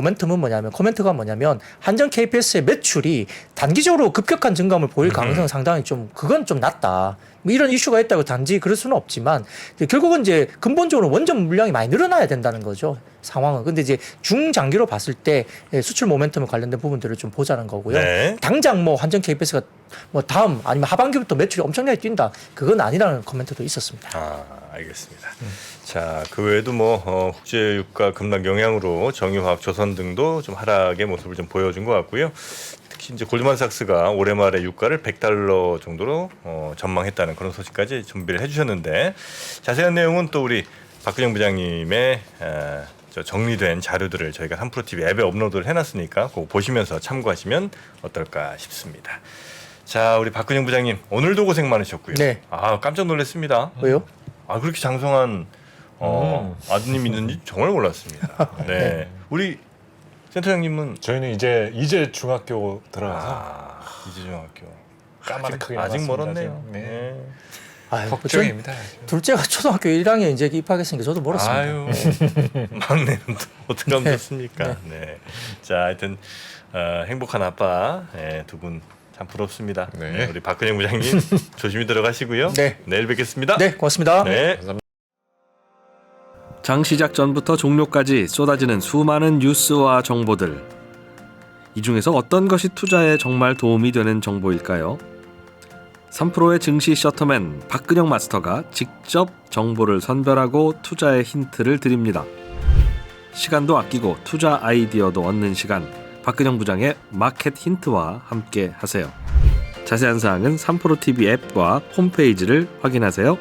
코멘트가 뭐냐면 한전 KPS의 매출이 단기적으로 급격한 증감을 보일 가능성은 상당히 그건 좀 낮다. 뭐 이런 이슈가 있다고 단지 그럴 수는 없지만 결국은 이제 근본적으로 원전 물량이 많이 늘어나야 된다는 거죠. 상황은. 근데 이제 중장기로 봤을 때 수출 모멘텀에 관련된 부분들을 좀 보자는 거고요. 네. 당장 뭐 한전 KPS가 뭐 다음 아니면 하반기부터 매출이 엄청나게 뛴다. 그건 아니라는 코멘트도 있었습니다. 아 알겠습니다. 자 그 외에도 뭐 국제 유가 급락 영향으로 정유화학, 조선 등도 좀 하락의 모습을 좀 보여준 것 같고요. 특히 이제 골드만삭스가 올해 말에 유가를 $100 정도로 전망했다는 그런 소식까지 준비를 해주셨는데 자세한 내용은 또 우리 박근영 부장님의 정리된 자료들을 저희가 3프로TV 앱에 업로드를 해놨으니까 그거 보시면서 참고하시면 어떨까 싶습니다. 자 우리 박근영 부장님 오늘도 고생 많으셨고요. 네. 아 깜짝 놀랐습니다. 왜요? 아 그렇게 장성한 아드님 있는지 정말 몰랐습니다. 네. 우리 센터장님은 저희는 이제 중학교 들어가서 이제 중학교 까마득하게 아직 남았습니다, 멀었네요. 지금. 네. 네. 아유, 걱정입니다. 둘째가 초등학교 1학년 이제 입학했으니까 저도 멀었습니다. 아유 막내는 또 어떻게 하면 좋습니까? 네. 자 하여튼 행복한 아빠 두 분 참 부럽습니다. 네. 우리 박근영 부장님 조심히 들어가시고요. 네. 내일 뵙겠습니다. 네, 고맙습니다. 네. 감사합니다. 장 시작 전부터 종료까지 쏟아지는 수많은 뉴스와 정보들. 이 중에서 어떤 것이 투자에 정말 도움이 되는 정보일까요? 3프로의 증시 셔터맨 박근영 마스터가 직접 정보를 선별하고 투자의 힌트를 드립니다. 시간도 아끼고 투자 아이디어도 얻는 시간, 박근영 부장의 마켓 힌트와 함께 하세요. 자세한 사항은 3프로 TV 앱과 홈페이지를 확인하세요.